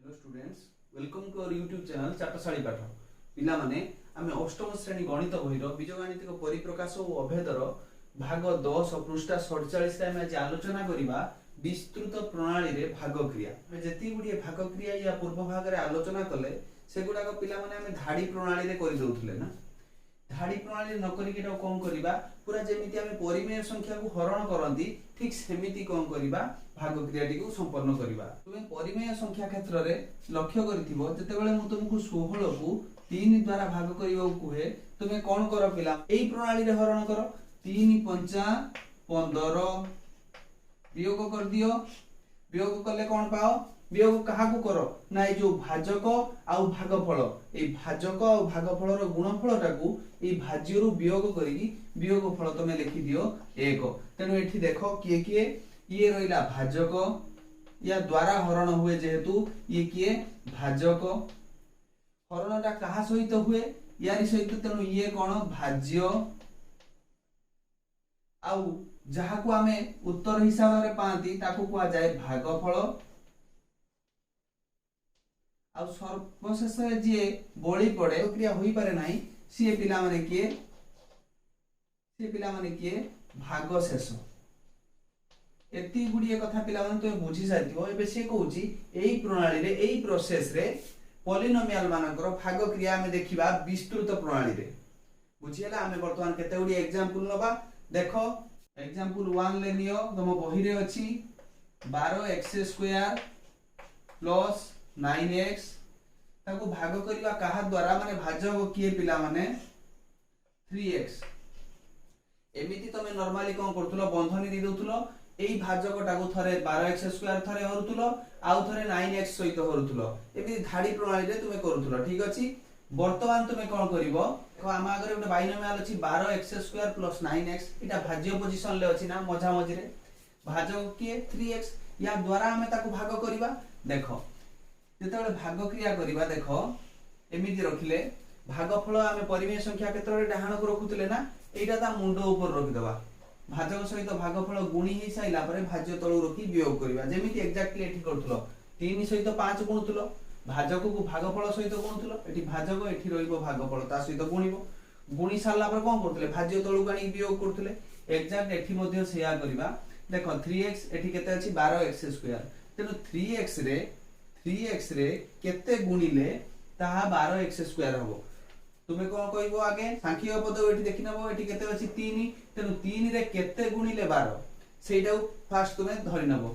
Hello students, welcome to our YouTube channel चाटशाली पाठ। पिला माने आमे अष्टम श्रेणी गणित बहिर बीजगणितिक परिप्रकाश और अभेदर भाग 10 पृष्ठा 47 रे आमे आज आलोचना करिबा विस्तृत प्रणाली रे भाग क्रिया। आमे जति गुडी भाग क्रिया या पूर्व भाग रे आलोचना कले सेगुडा को पिला माने आमे धाडी प्रणाली रे करि दउथले ना। धाडी प्रणाली न करी केटा कोन करिबा पूरा जेमिति आमे परिमेय संख्या को हरण करंती ठीक सेमिति कोन करिबा भाग क्रियाटी को संपन्न करिबा। तुमे परिमेय संख्या क्षेत्र रे लक्ष्य करिथिबो जते बेले मु तुमको 16 को 3 द्वारा भाग करियो कुहे तुमे कोन करो पिला एई प्रणाली रे हरण करो 3 5 15 वियोग कर दियो। वियोग कले कोन पाओ वियोग काहा को करो ना ए जो भाजक आउ भागफल ए भाजक आउ भागफल रो गुणफलटा को ए भाज्य रु वियोग करी वियोगफल तमे लिखि दियो 1। तेनु एठी देखो किए किए ये रहिला भाजक या द्वारा हरण हुए जेहेतु ये किए भाजक हरणटा काहा सहित हुए यारी सहित तेनु ये कोन भाज्य आउ जहा को आमे उत्तर हिसाब रे पांती ताकू कुआ जाय भागफल आ सर्वशेष जे बळी पड़े क्रिया होई पारे नाही सी पिला माने किए भाग शेष। एती गुडिए कथा पिला माने तो बुझी साथिबो। एबे से कहूची एई प्रणाली रे एई प्रोसेस रे पॉलिनोमियल मानकर भाग क्रिया में देखिबा विस्तृत प्रणाली रे बुझियला। हमें वर्तमान केते गुडी एग्जांपल नबा देखो एग्जांपल 1 ले नियो तम बही रे अछि 12x² प्लस 9x ताको भाग करिवा काहा द्वारा माने भाजक किए पिला माने 3x। एमिति तमे नॉर्मली कोन करथुलो बंधनी दे दउथुलो एई भाजकटाको थरे 12x² थरे हरुथुलो आउ थरे 9x सहित हरुथुलो एमिति धाडी प्रणाली रे तुमे करूथुलो। ठीक अछि वर्तमान तुमे कोन करिवो देखो हम आगरे ଗୋଟେ बाइनोमियल अछि 12x² प्लस 9x इटा भाज्य पोजीशन ले अछि ना मझा मझी रे भाजक किए 3x या द्वारा हमें ताको भाग करिवा। देखो जेतेबेले भाग क्रिया करिवा देखो एमिति रखिले भागफल आमे परिमेय संख्या क्षेत्र रे डाहाण को रखुतले ना एटा ता मुंडो ऊपर रखि दबा भाजक सहित भागफल गुणी हे साइला परे भाज्य तळु रखि वियोग करिवा। जेमिति एक्जेक्टली एठी करथुलो 3 सहित 5 गुणुतुलो भाजक को भागफल सहित गुणुतुलो एठी भाजक एठी रहिबो भागफल ता सहित गुणिबो गुणी साला पर कोन करथुले भाज्य तळु गाणी वियोग करथुले एक्जेक्ट एठी मध्ये सेया करिवा। देखो 3x एठी केते अछि 12x² तेनु 3x रे केते गुणिले ताहा 12x² हबो। तुमे कोन कहइबो आगे सांख्यिक पद एठी देखि नबो एठी केते अछि 3 तेनु 3 रे केते गुणिले 12 सेइटा फास्ट तुमे धरि नबो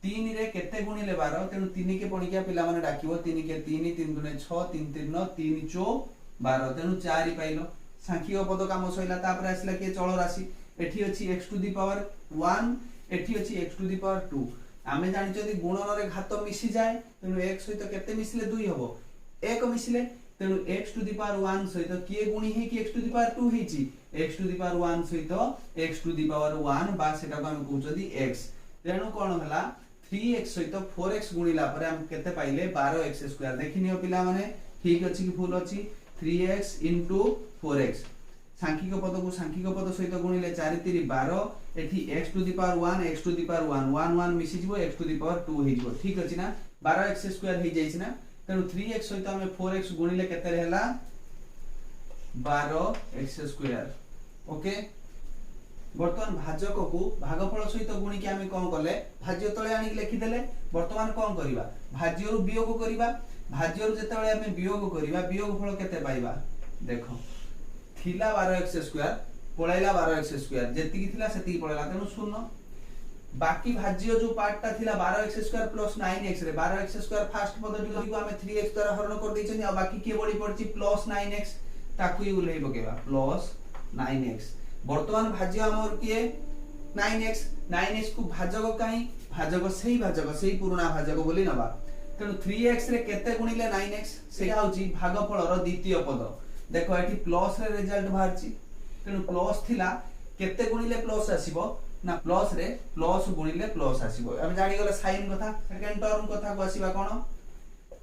3 रे केते गुणिले 12 तेनु 3 के पणिकिया पिला माने डाकिबो 3 के 3 3 गुणे 6 3 3 9 3 4 12 तेनु 4 पाइलो सांख्यिक पद काम सइला तापर आसला के चलो राशि एठी अछि x टू द पावर 1 एठी अछि x टू द पावर 2 आमे जानि जदि गुणन रे घात मिसि जाय तेनु 1 सहित केते मिसले 2 हबो 1 मिसले तेनु x टू द पावर 1 सहित किए गुणी हे कि x टू द पावर 2 हेची x टू द पावर 1 सहित x टू द पावर 1 बा सेटा को हम कहू जदि x तेनु कोन हला 3x सहित 4x गुणिला परे हम केते पाइले 12x² देखिनियो पिला माने ठीक अछि कि फुल अछि 3x * 4x सांख्यिक पद को सांख्यिक पद सहित गुणिले 4 3 12 एठी x to the power 1 x to the power 1 1 1 मिसि जिवो x टू द पावर 2 हे जिवो। ठीक अछि ना 12x² हे जाइछि ना तेनु 3x सहित हम 4x गुणिले केते रहला 12x²। ओके वर्तमान भाजक को भागफल सहित गुणी के हम कोन करले भाज्य तळे आनी लिखि देले। वर्तमान कोन करिवा भाज्य रु वियोग करिवा भाज्य रु जेतेबेले हम वियोग करिवा वियोगफल केते पाइबा देखो थिला 12x² पळैला 12x² जेतिकी थिला सेतिकी पळैला तेनु 0 बाकी भाज्य जो पार्टटा थिला 12x² प्लस 9x रे 12x² फास्ट पदटी को हमें 3x द्वारा हरण कर दैछनी आ बाकी के बडी पड़छि प्लस 9x ताकू ही उलेइ बकेबा प्लस 9x। वर्तमान भाज्य हमर किए 9x को भाजक काई भाजक सेही पुराना भाजक बोली नबा तेनु 3x रे केते गुणिले 9x सेया होची भागफल रो द्वितीय पद। देखो एठी प्लस रे रिजल्ट बाहरची तेनु प्लस थिला केते गुणिले प्लस आसीबो ना प्लस रे प्लस गुणिले प्लस आसीबो। हम जानि गले साइन कथा सेकंड टर्म कथा को आसीबा कोन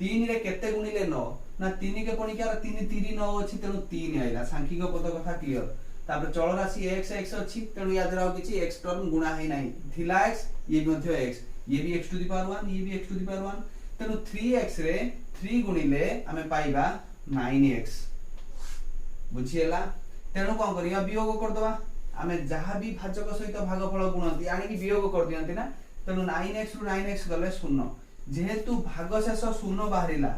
3 रे केते गुणिले 9 ना 3 के पणिका 3 3 9 अछि तेनु 3 आइला सांख्यिक पद कथा क्लियर। तापर चल राशि x अछि तेनु याद राखो किछि x टर्म गुणा हे नाही थिला x ये भी मध्ये x ये भी x टू द पावर 1 ये भी x टू द पावर 1 तेणु 3x रे 3 गुणिले आमे पाइबा 9x बुझिएला। तेणु कौन करिया वियोग कर दवा आमे जहां भी भाजक सहित भागफल गुणती आनी कि वियोग कर दियंती ना। तेणु 9x रु 9x गले 0 जेहेतु भागशेष 0 बाहरिला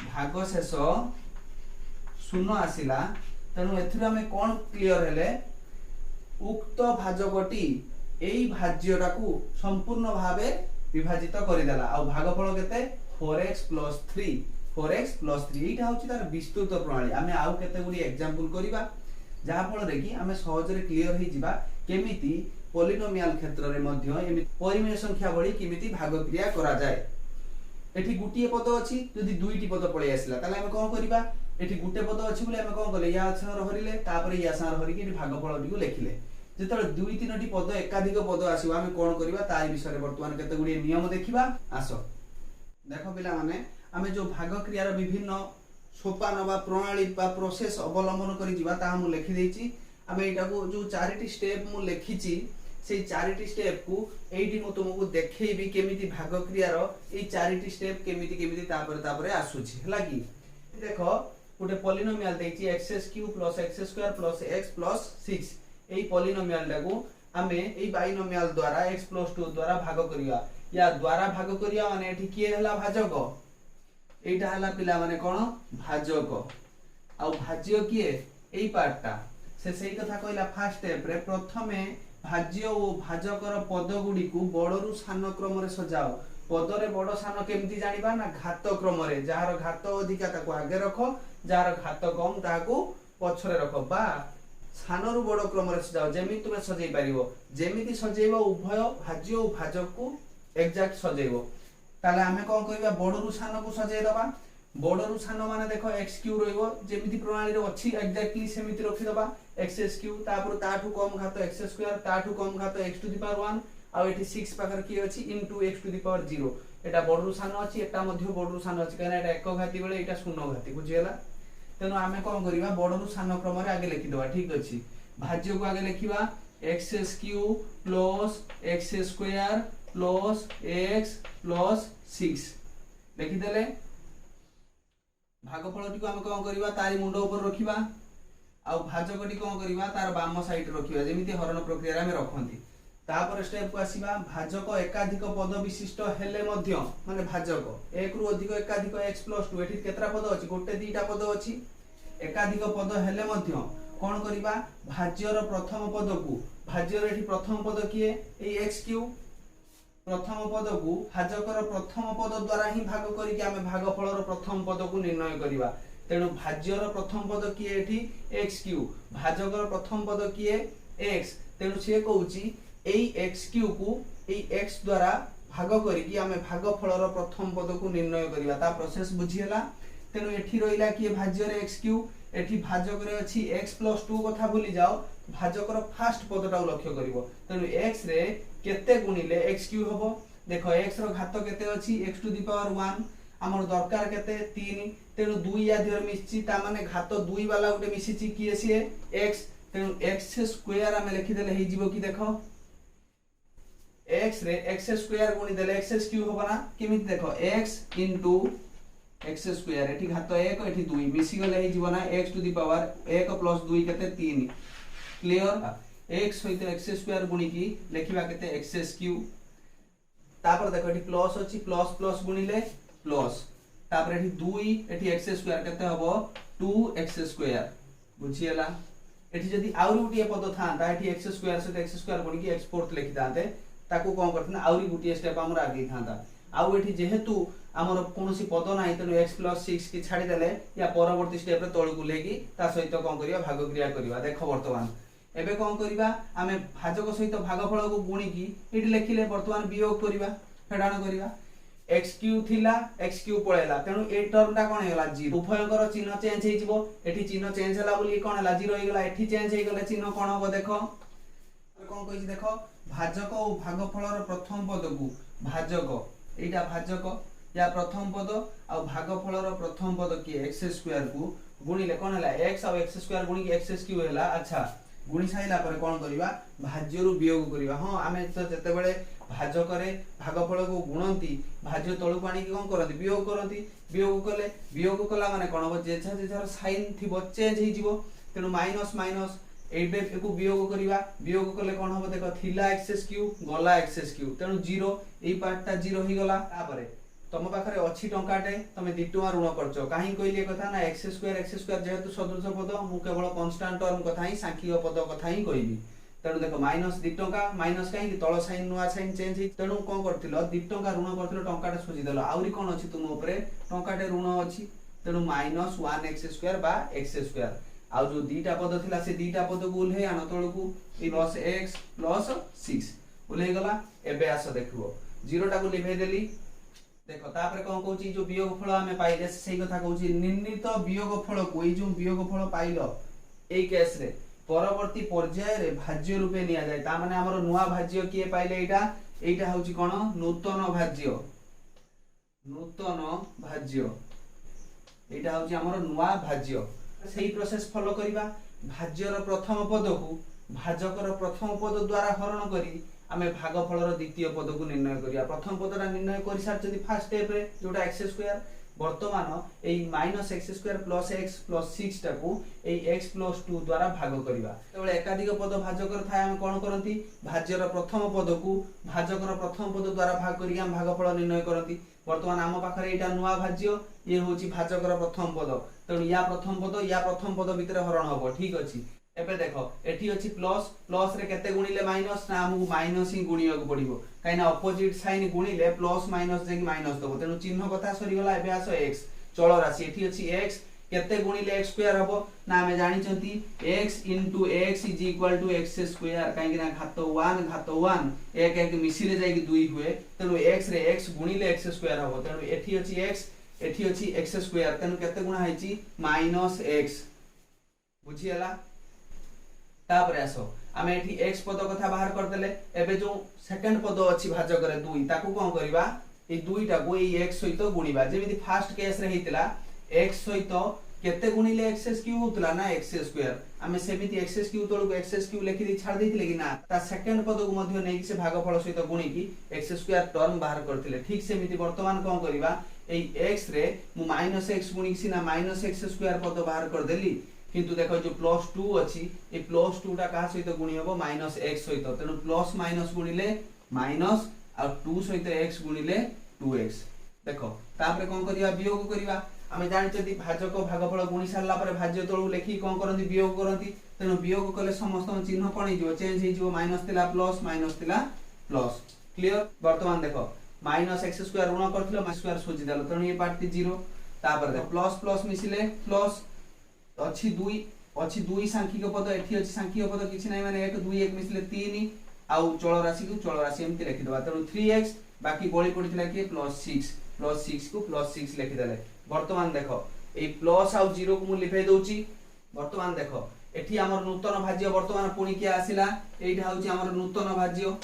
भागशेष 0 आसिला तेणु एथिरु आमे कोन क्लियर हेले उक्त भाजकटी एई भाज्यटाकू संपूर्ण भावे विभाजित करिदेला आ भागफल केते 4x + 3 4x + 3 एटा होची तार विस्तृत प्रणाली। आमे आउ केते गुडी एग्जांपल करिबा जहा फल रे कि आमे सहज रे क्लियर हे जिबा केमिति पॉलिनोमियल क्षेत्र रे मध्य एमि परिमेय संख्या बळी केमिति भाग क्रिया करा जाय। एठी गुटिए पद अछि जदि दुईटी पद पळे आसिला ताले आमे कोन करिबा एठी गुटे पद अछि बोले आमे कोन करले या संग हरिले तापर या संग हरि कि भागफल टिकु लेखिले जेतले दुई तीनटी पद एकाधिक पद आसीबा आमे कोन करिबा ताई विषय रे वर्तमान केते गुडी नियम देखिबा आसो। देखो पिला माने आमे जो भाग क्रियार विभिन्न सोपान बा प्रणाली बा प्रोसेस अवलंबन करि जिबा ता हम लिखि देछि। आमे एटा को जो चारिटी स्टेप मु लिखिछि से चारिटी स्टेप को एठी मु तुमको देखैबी केमिति भाग क्रियार ए चारिटी स्टेप केमिति केमिति तापर आसुछि हला कि देखो गोटे पॉलिनोमियल देछि x³ + x² + x + 6 एई पॉलिनोमियल टाको आमे एई बाइनोमियल द्वारा x + 2 द्वारा भाग करिया या द्वारा भाग करिया माने एठी किए हला भाजक एटा हला पिला माने कोन भाजक आ भाज्य किए एई पार्टटा से सही कथा कहला फर्स्ट स्टेप रे प्रथमे भाज्य और भाजकर पद गुडी को बडरू सान क्रम रे सजाओ। पद रे बड सान केमति जानिबा ना घात क्रम रे जहार घात अधिका ताको आगे रखो जहार घात कम ताको पछरे रखो बा सानरु बड़ क्रम रे सजाओ जेमिति तुमे सजै परिबो जेमिति सजैबो उभय भाज्य और भाजक को एग्जैक्ट सजैबो ताले आमे कोन करबा बडरू सान को सजै दबा। बडरू सान माने देखो x³ रहइबो जेमिति प्रणाली रे अछि एग्जैक्टली सेमिति रखि दबा x³ तापर ताठू कम घात x² ताठू कम घात x⁴ आ एठी 6 पाकर की अछि इनटू x⁴0 एटा बडरू सान अछि एटा मध्ये बडरू सान अछि काना एटा एक घाती बेले एटा शून्य घाती बुझियला। तेनो आमे कोन करिबा बडरू सान क्रम रे आगे लिखि दबा ठीक अछि। भाज्य को आगे लिखिबा x³ + x² + x + 6 लिखि देले भागफलटी को हम कोन करिबा तारी मुंड ऊपर रखिबा आ भाजकटी कोन करिबा तार बाम साइड रखिबा जेमिति हरण प्रक्रिया रे हम रखंती। तापर स्टेप को आसीबा भाजक एकाधिक पद विशिष्ट हेले मध्य माने भाजक एक रु अधिक एकाधिक x + 2 एठी केतरा पद अछि गोटे दीटा पद अछि एकाधिक पद हेले मध्य कोन करिबा भाज्यर प्रथम पद को भाज्यर एठी प्रथम पद किए ए x³ प्रथम पद को भाजकर प्रथम पद द्वारा ही भाग करी कि हमें भागफलर प्रथम पद को निर्णय करिबा। तेणु भाज्यर प्रथम पद किए एठी x³ भाजकर प्रथम पद किए x तेणु से कहउची एई x³ को एई x द्वारा भाग करी कि हमें भागफलर प्रथम पद को निर्णय करिबा ता प्रोसेस बुझियला। तेणु एठी रहिला कि भाज्यर x³ एठी भाजक रे अछि x + 2 कथा भूली जाओ भाजकर फर्स्ट पदटा लक्ष्य करिवो। तेणु x रे केते गुणिले x³ हबो देखो x रो घात केते अछि x⁴1 हमर दरकार केते 3 तेणु 2 या दिर मिछि ता माने घात 2 वाला उटे मिसिछि कि एसे x तेणु x² हम लिखि देले हे जीवो कि देखो x रे x² गुणी देले x³ होबा ना केमिति देखो x * x² एठी घात 1 एठी 2 मिसि गले हे जीवना x⁴ 1 + 2 केते 3 क्लियर x सहित x² गुणी की लेखिबा केते x³ तापर देखो एठी प्लस अछि प्लस प्लस गुणिले प्लस तापर एठी 2 एठी x² केते हबो 2x² बुझियला। एठी जदी आउरी गुटिए पद थांता एठी x² सहित x² गुणी की x4 लिखि दाते ताको कोन करथना आउरी गुटिए स्टेप हमरा आगे थांता आउ एठी जेहेतु हमर कोनोसी पद नाही तेनु x + 6 की छाडी देले या परवर्ती स्टेप रे तळकु लेकी ता सहित कोन करिया भाग क्रिया करिवा। देखो वर्तमान एबे कोन करिबा आमे भाजक सहित भागफल को गुणी की एठी लेखिले वर्तमान वियोग करिबा फेडाण करिबा x³ थिला x³ पळेला तेनु ए टर्मटा कोन हेला 0 उभयकर चिन्ह चेंज हे जिवो एठी चिन्ह चेंज होला बोली कोन हेला 0 हे गेला एठी चेंज हे गेले चिन्ह कोन होबो देखो कोन कहिछि देखो भाजक और भागफलर प्रथम पद को भाजक एटा भाजक या प्रथम पद और भागफलर प्रथम पद की x² को गुणिले कोन हला x और x² गुणी की x³ हेला अच्छा गुणी साइला पर कोन करिबा भाज्यरु वियोग करिबा। हां आमे तो जते बेले भाजकरे भागफल को गुणंती भाज्य तळु पानी की कोन करंती वियोग करंती वियोग कला माने कोन हो जेछा जेछार साइन थिबो चेंज हे जिवो तेनु माइनस माइनस एबे एको वियोग करिवा वियोग कले कोन हो देखो थिला एक्सेस क्यू गला एक्सेस क्यू तेनु 0 एई पार्टटा 0 ही गला तापरे तम पाखरे अच्छी टंकाटे तमे 2 टका ऋण करछो काहे कहली कथा ना x स्क्वायर जेहेतु सदृश पद मु केवल कांस्टेंट टर्म कथा ही सांख्यिक पद कथा ही कहबी तेनु देखो माइनस 2 टका माइनस काहे तळ साइन नुआ साइन चेंज ही तेनु कोन करथिलो 2 टका ऋण करथिलो टंकाटे सुझी देलो आउरी कोन अछि तुम ऊपरे टंकाटे ऋण अछि तेनु माइनस 1x स्क्वायर बा x स्क्वायर आ जो दीटा पद थिला से दीटा पद को उल्हे आन तळकू ई प्लस x प्लस 6 उल्हे गला एबे आसो देखबो 0 टा को लिभे देली देखो तापरे कोन कहूची जो वियोगफल हमें पाइले सेही कथा कहूची निर्णीत वियोगफल को ई जो वियोगफल पाइलो एई केस रे परवर्ती पर्याय रे भाज्य रूपे निया जाय ता माने हमर नुवा भाज्य किए पाइले एटा होची कोन नूतन भाज्य एटा होची हमर नुवा भाज्य सेही प्रोसेस फॉलो करिबा भाज्यर प्रथम पद को भाजकर प्रथम पद द्वारा हरण करी आमे भागफलर द्वितीय पद को निर्णय करिया प्रथम पदरा निर्णय करि सारचती फर्स्ट स्टेप रे जोटा x स्क्वायर वर्तमान एई minus x square plus x plus 6 टा को एई x प्लस 2 द्वारा भाग करिबा तेबेले एकाधिक पद भाजकर थाय हम कोन करंती भाज्यर प्रथम पद को भाजकर प्रथम पद द्वारा भाग करिया हम भागफल निर्णय करंती वर्तमान आम पाखरे एटा नुवा भाज्य ये होची भाजकर प्रथम पद तेणु या प्रथम पद भितर हरण हबो ठीक अछि एबे देखो एठी अछि प्लस प्लस रे केते गुणिले माइनस ना हमहु माइनस ही गुणियक पड़िबो काइना अपोजिट साइन गुणिले प्लस माइनस जेकी माइनस दबो तेनु चिन्ह कथा सरी गला एबे आसो x चल राशि एठी अछि x केते गुणिले x स्क्वायर हबो ना हमें जानि छंती x * x = x स्क्वायर काहे कि ना घात 1 एक एक मिसिले जाई कि 2 हुए तेनु x रे x गुणिले x स्क्वायर हबो तेनु एठी अछि x एठी अछि x स्क्वायर तेनु केते गुणा हैछि -x बुझियला तापरे आसो आमे एठी x पद कथा बाहर कर देले एबे जो सेकंड पद अछि भाजक रे 2 ताकू कोन करबा ए 2 टा को ए x सहित गुणीबा जेमिति फर्स्ट केस रे हेतिला x सहित केते गुणिले एक्स क्यू होतला ना x स्क्वायर आमे सेमिति x क्यू तळको x क्यू लेखि दी छाड़ देथिले कि ना ता सेकंड पद को मध्ये नै कि से भागफल सहित गुणी की x स्क्वायर टर्म बाहर करथिले ठीक सेमिति वर्तमान कोन करबा ए x रे मु -x गुणी सिना -x स्क्वायर पद बाहर कर देली किंतु देखो जो +2 अछि ए +2 टा का सहित गुणी हबो -x सहित तेनु प्लस माइनस गुणिले माइनस आ 2 सहित x गुणिले 2x देखो तापरे कोन करिया वियोग करिवा आमे जानि छथि भाजक भागफल गुणी सारला परे भाज्य तळु लेखि कोन करंती वियोग करंती तेनु वियोग कले समस्त चिन्ह कोन हिजो चेंज हिजो माइनस तिला प्लस माइनस तिला प्लस क्लियर वर्तमान देखो -x स्क्वायर ऋण करथिलो -x स्क्वायर सोजि देलो तेनु ए पार्ट 0 तापर देखो प्लस प्लस मिसिले प्लस अछि 2 सांख्यिक पद एठी अछि सांख्यिक पद किछि नै माने 1 2 1 मिसले 3 आउ चल राशि एमति लिखि दबा तेनु 3x बाकी बळी पडिथिला कि +6 को +6 लिखि देले वर्तमान देखो ए प्लस आउ 0 को मु लिखै दउची वर्तमान देखो एठी हमर नूतन भाज्य वर्तमान पुणी के आसिला एइठा होची हमर नूतन भाज्य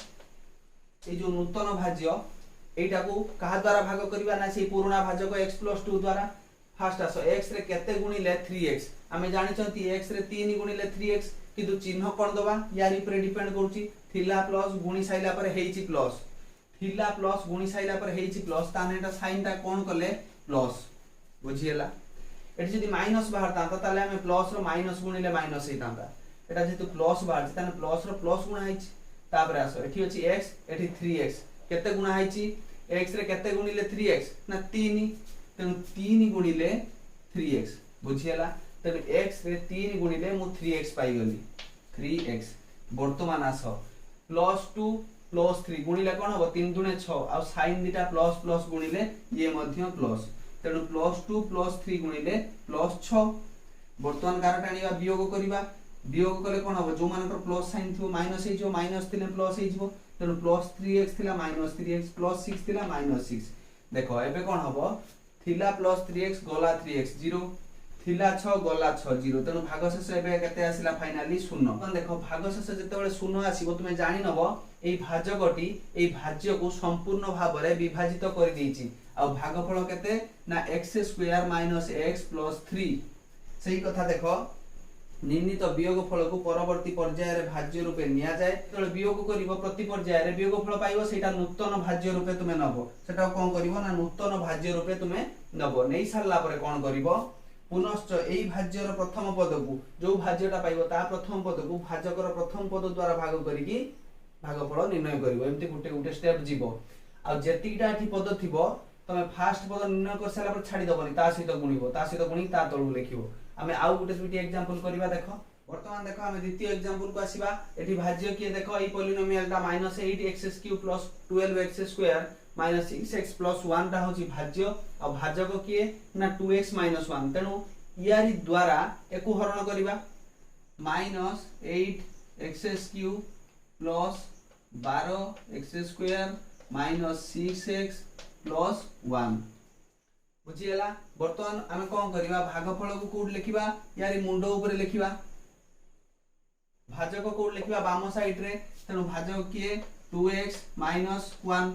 ए जो नूतन भाज्य एइटा को कहा द्वारा भाग करबा ना से पुराना भाजक x + 2 द्वारा फर्स्ट आसो x रे केते गुणिले 3x हमें जानि छथि x रे 3 गुणिले 3x किंतु चिन्ह कोन दबा यारी पर डिपेंड करूची थिला प्लस गुणी साइला पर हेइची प्लस थिला प्लस गुणी साइला पर हेइची प्लस तानेटा साइन ता कोन करले प्लस बुझियला एठी जदी माइनस बाहर तांता ताले हमें प्लस रो माइनस गुणिले माइनस हे तांता एटा जेतु प्लस बाहर ताने प्लस रो प्लस गुणा हेइची तापर आसो एठी अछि x एठी 3x केते गुणा हेइची x रे केते गुणिले 3x ना 3 तेनु 3 गुणिले 3x बुझियला तेनु x रे 3 गुणिले मु 3x पाई गली 3x वर्तमान आसो +2 +3 गुणिले कोन हो 3 दुने 6 आ sin दिटा प्लस प्लस गुणिले ये मध्य प्लस तेनु +2 +3 गुणिले +6 वर्तमान कार टाणीबा वियोग करिबा वियोग कले कोन हो जो मानकर प्लस साइन थियो माइनस हे जो माइनस थिले प्लस हे जिवो तेनु +3x थिला -3x +6 थिला -6 देखो एबे कोन होबो थिला +3x गला 3x 0 थिला 6 गला 6 0 तेनु भागशेष एबे केते आसिला फाइनली 0 कोन देखो भागशेष जेतेबेले 0 आसीबो तुमे जानि नबो एई भाजकटी एई भाज्य को संपूर्ण भाव रे विभाजित कर देइची आ भागफल केते ना x² - x + 3 सही कथा देखो निर्णीत वियोगफल को परवर्ती पर्याय भाज्य रूपे निया जाए तो वियोग करिवो प्रति पर्याय वियोगफल पाइबो सेटा नूतन भाज्य रूपे तुमे नबो सेटा कोन करिवो ना नूतन भाज्य रूपे तुमे नबो नै सारला परे कोन करिवो पुनश्च एई भाज्यर प्रथम पद को जो भाज्यटा पाइबो ता प्रथम पद को भाजकर प्रथम पद द्वारा भाग करिकी भागफल निर्णय करिवो एमती गुटे गुटे स्टेप जीवो आ जेतिटा एठी पद थिबो तमे फास्ट पद निर्णय कर साला पर छाडी दबनी ता सहित गुणिबो ता सहित गुणी ता तळु लिखिबो आमे आउ गुटे दुटी एग्जांपल करबा देखो वर्तमान देखो आमे द्वितीय एग्जांपल को आसीबा एठी भाज्य किए देखो ई पॉलिनोमियल टा -8x³ + 12x² -6x + 1 टा होची भाज्य आ भाजक किए ना 2x - 1 तेनु यारी द्वारा एकु हरण करिबा -8x³ + 12x² -6x + 1 बुझियला वर्तमान आमे कोन करिबा भागफल को कोड लिखिबा यारी मुंडो ऊपर लिखिबा भाजक कोड लिखिबा बाम साइड रे तेनु भाजक किए 2x - 1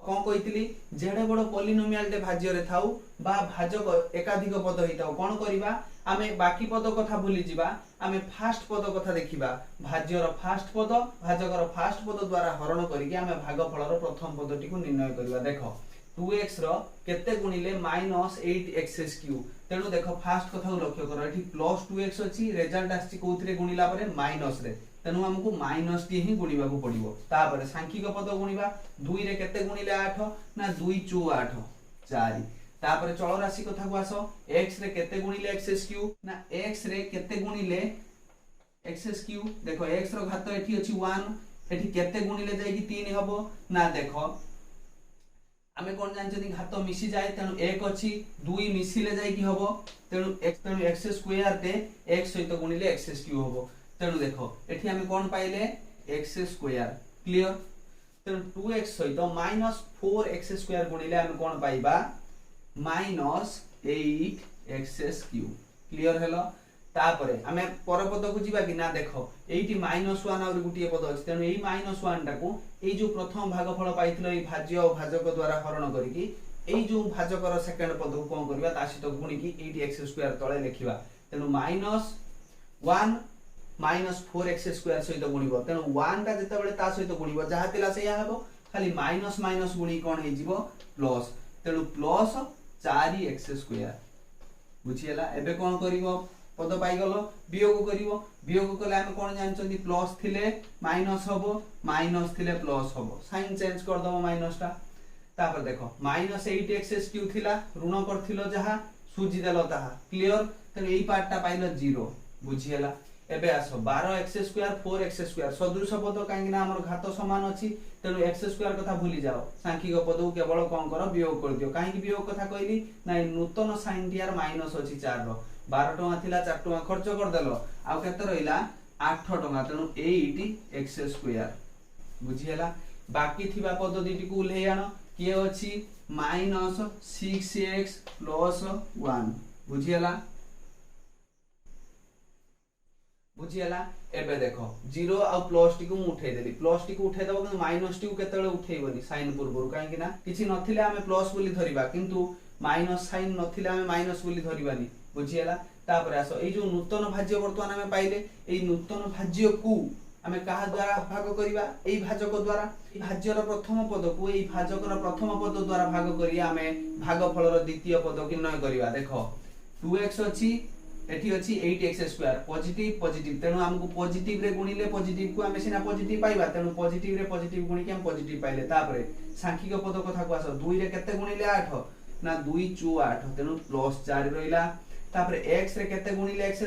कोन कहितली जेडे बड़ पॉलिनोमियल दे भाज्य रे थाउ बा भाजक एकाधिक पद हिताउ कोन करिबा आमे बाकी पद कथा भूली जिबा आमे फास्ट पद कथा देखिबा भाज्यर फास्ट पद भाजकर फास्ट पद द्वारा हरण करिके आमे भागफलर प्रथम पदटी को निर्णय करिबा देखो 2x रो केते गुणिले -8x³ तेनु देखो फास्ट कथा को लक्ष्य करो एठी +2x अछि रिजल्ट आछि कोथरे गुणिला परे माइनस रे तेनु हमकु माइनस टी ही गुणिबा को पड़िबो तापर सांख्यिक पद गुणिबा 2 रे केते गुणिले 8 ना 2 * 2 = 8 4 तापर चल राशि कथा को आसो x रे केते गुणिले x³ ना x रे केते गुणिले x³ देखो x रो घात एठी अछि 1 एठी केते गुणिले जाई कि 3 हबो ना देखो आमे कोन जानछथि घात मिसी जाय तेनु 1 अछि 2 मिसिले जाय कि हबो तेनु x² ते x सहित गुणिले x³ हबो तेनु देखो एठी आमे कोन पाइले x² क्लियर तेनु 2x सहित -4x² गुणिले आमे कोन पाइबा -8x³ क्लियर हेलो तापरे आमे पर पद को जिबा कि ना देखो एठी -1 और गुटिए पद अछि तेनु एई -1 टा को एई जो प्रथम भागफल पाइथिलो एई भाज्य और भाजक द्वारा हरण करिकि एई जो भाजकर सेकंड पद को कोन करबा तासित गुणी कि एठी x² तळे लिखिबा तेनु -1 -4x² सहित गुणिबो तेनु 1 टा जते बेले ता सहित गुणिबो जहा तिला सेया हेबो खाली माइनस माइनस गुणी कोन हे जिवो प्लस तेनु प्लस 4x² बुझियला एबे कोन करिवो पद पाई गलो वियोग कले हम कोन जानचंदी प्लस थिले माइनस हबो माइनस थिले प्लस हबो साइन चेंज कर दबो माइनस टा तापर देखो -8x³ थिला ऋण करथिलो जहा सुजी देलो ताहा क्लियर तने एई पार्ट टा पाइलो 0 बुझियला एबे आसो 12x² 4x² सदृश पद काहे ना हमर घात समान अछि तेनु x² कथा भूली जाओ सांख्यिक पद को केवल कोन करो वियोग कर दियो काहे कि वियोग कथा कहली ना नूतन साइन टिआर माइनस अछि 4 रो 12 टका थिला 4 टका खर्च कर देलो आ केते रहिला 8 टका तेनु 8x² बुझियला बाकी थिबा पद दिटी को ले आनो के अछि -6x + 1 बुझियला एबे देखो 0 आ प्लस टी को उठै देली प्लस टी को उठै दबो कि माइनस टी को केतेले उठैबनी साइन पूर्वरु काहे कि ना किछि नथिले आमे प्लस बोली धरिबा किंतु माइनस साइन नथिले आमे माइनस बोली धरिबानी बुझियला तापर आसो ए जो नूतन भाज्य वर्तमान आमे पाइले ए नूतन भाज्य को आमे कहा द्वारा भाग करिबा ए भाजक द्वारा ए भाज्यर प्रथम पद को ए भाजकर प्रथम पद द्वारा भाग करी आमे भागफलर द्वितीय पद निर्णय करिबा देखो 2x अछि एठी अछि 8x² पॉजिटिव पॉजिटिव तेनु हमकु पॉजिटिव रे गुणिले पॉजिटिव को आमे सिना पॉजिटिव पाइबा तेनु पॉजिटिव रे पॉजिटिव गुणी के हम पॉजिटिव पाइले तापरे सांख्यिक पद कथा को आसो 2 रे केते गुणिले 8 ना 2 * 8 तेनु प्लस 4 रहिला तापरे x रे केते गुणिले x²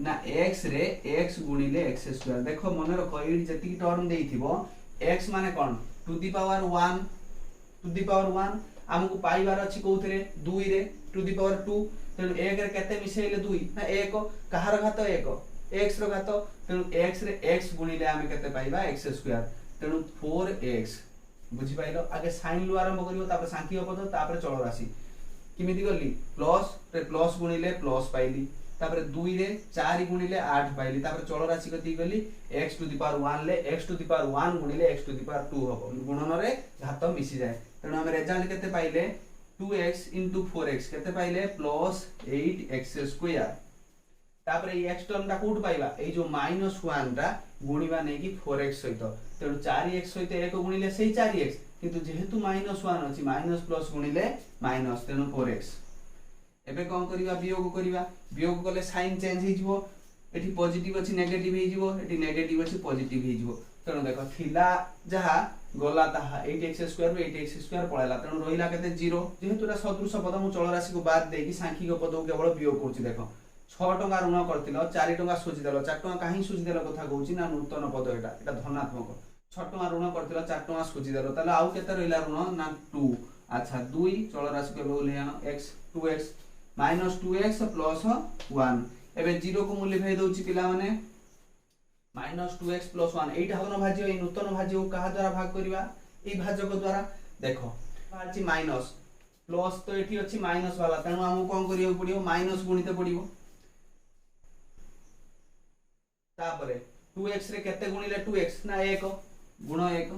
ना x रे x गुणिले x² देखो मन रखो एडी जति टर्म देइथिबो x माने कोन टू द पावर 1 हमकु पाइबार अछि कोथरे 2 रे टू द पावर 2 तेनु 1 रे केते मिसेले 2 ना 1 कहार घात 1 x रो घात तेनु x रे x गुणिले आमे केते पाइबा x² तेनु 4x बुझि पाइलो आगे साइन लु आरंभ करिवो तापर सांख्यिक पद तापर चल राशि किमिति गली प्लस रे प्लस गुणिले प्लस पाइली तापर 2 रे 4 गुणिले 8 पाइली तापर चल राशि कति गली x टू द पावर 1 ले x टू द पावर 1 गुणिले x टू द पावर 2 हबो गुणन रे घात मिसी जाय तेनु हम रिजल्ट केते पाइले 2x * 4x केते पाइले +8x² तापर ए x टर्म टा कोड पाइबा ए जो -1 टा गुणीबा नै कि 4x सहित तेणु 4x सहित 1 गुणिले सेही 4x किंतु जेहेतु -1 अछि माइनस प्लस गुणिले माइनस तेणु 4x एबे कोन करिबा वियोग कले साइन चेंज हे जिवो एठी पॉजिटिव अछि नेगेटिव हे जिवो एठी नेगेटिव अछि पॉजिटिव हे जिवो तेणु देखो थिला जहा गोला ताहा 8x² रु 8x² पळेला तेणु रहिला केते 0 जेहेतु रा सदृश पद मु चल राशि को बाद देकी सांख्यिक पद को केवल वियोग करछि देखो 6 टका ऋण करथिलो 4 टका सुझि देलो 4 टका काहे सुझि देलो कथा कहउछि ना नूतन पद एटा धनात्मक 6 टका ऋण करथिलो 4 टका सुझि देलो ताले आउ केते रहिला ऋण ना 2 अच्छा 2 चल राशि को बोले आनो x 2x -2x + 1 एबे 0 को मूल्य भेद होउछि पिला माने -2x + 1 एटा हबन भाज्य ए नूतन भाज्य को कहा द्वारा भाग करिवा ए भाजक द्वारा देखो अछि माइनस प्लस तो एठी अछि माइनस वाला तेनु हम कोन करियो पडियो माइनस गुणित पडियो तापरे 2x रे केते गुणिले 2x ना 1 गुण 1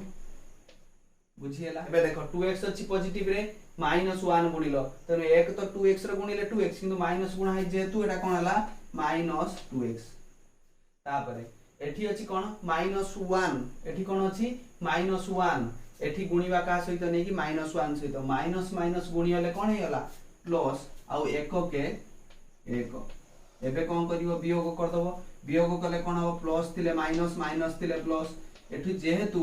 बुझियला एबे देखो 2x अछि पॉजिटिव रे -1 गुणिलो तेनु 1 तो 2x रे गुणिले 2x किंतु माइनस गुणा है जेतु एटा कोन हला -2x तापरे एठी अछि कोन -1 एठी कोन अछि -1 एठी गुणीबा का सहित नै कि -1 सहित माइनस माइनस गुणियले कोन हे हला प्लस आउ 1 के 1 एबे कोन करिवो वियोग कर दबो वियोग कले कोन हो प्लस थिले माइनस माइनस थिले प्लस एठी जेहेतु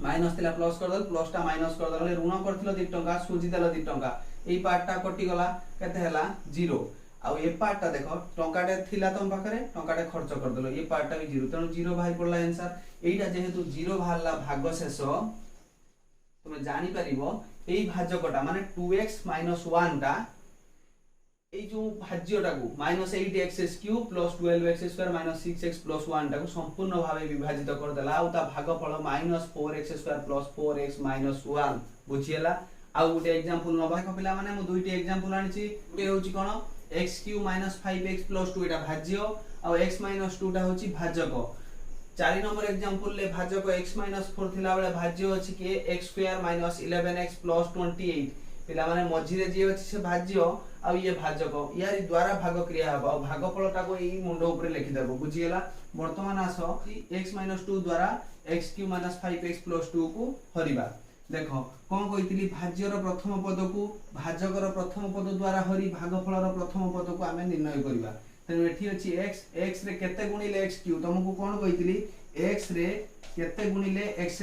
माइनस थिला प्लस कर दल प्लस टा माइनस कर दल ऋण करथिलो 2 टका सुझि देलो 2 टका एई पार्ट टा कटि गला केते हला 0 आउ ए पार्ट टा देखो टंकाटे थिला तम पाखरे टंकाटे खर्च कर दलो ए पार्ट टा भी 0 तनो 0 बाहर पड़ला आंसर एईटा जेहेतु 0 बाहरला भाग शेष तुमे जानि परिबो एई भाजकटा माने 2x - 1 टा ए जो भाज्यटा को -8x³ + 12x² - 6x + 1 टा को संपूर्ण भावे विभाजित कर देला आ ता भागफल -4x² + 4x - 1 बुझियला आ गुटे एग्जांपल नबा कपिला माने मु दुईटी एग्जांपल आनिछि गुटे होछि कोन x³ - 5x + 2 एटा भाज्य आ x - 2 टा होछि भाजक 4 नंबर एग्जांपल ले भाजक x - 4 थिला बेले भाज्य अछि के x² - 11x + 28 पिला माने मझी रे जे अछि से भाज्य आ ये भाजक यारी द्वारा भाग क्रिया हबो भागफलटा को एई मुंडो ऊपर लिखि देबो बुझियला वर्तमान आसो x - 2 द्वारा x³ - 5x + 2 को हरिबा देखो कोन कहितली भाज्यर प्रथम पद को भाजकर प्रथम पद द्वारा हरि भागफलर प्रथम पद को हमें निर्णय करिबा तेनु एठी अछि x रे केते गुणिले x³ तुमको कोन कहितली x रे केते गुणिले x³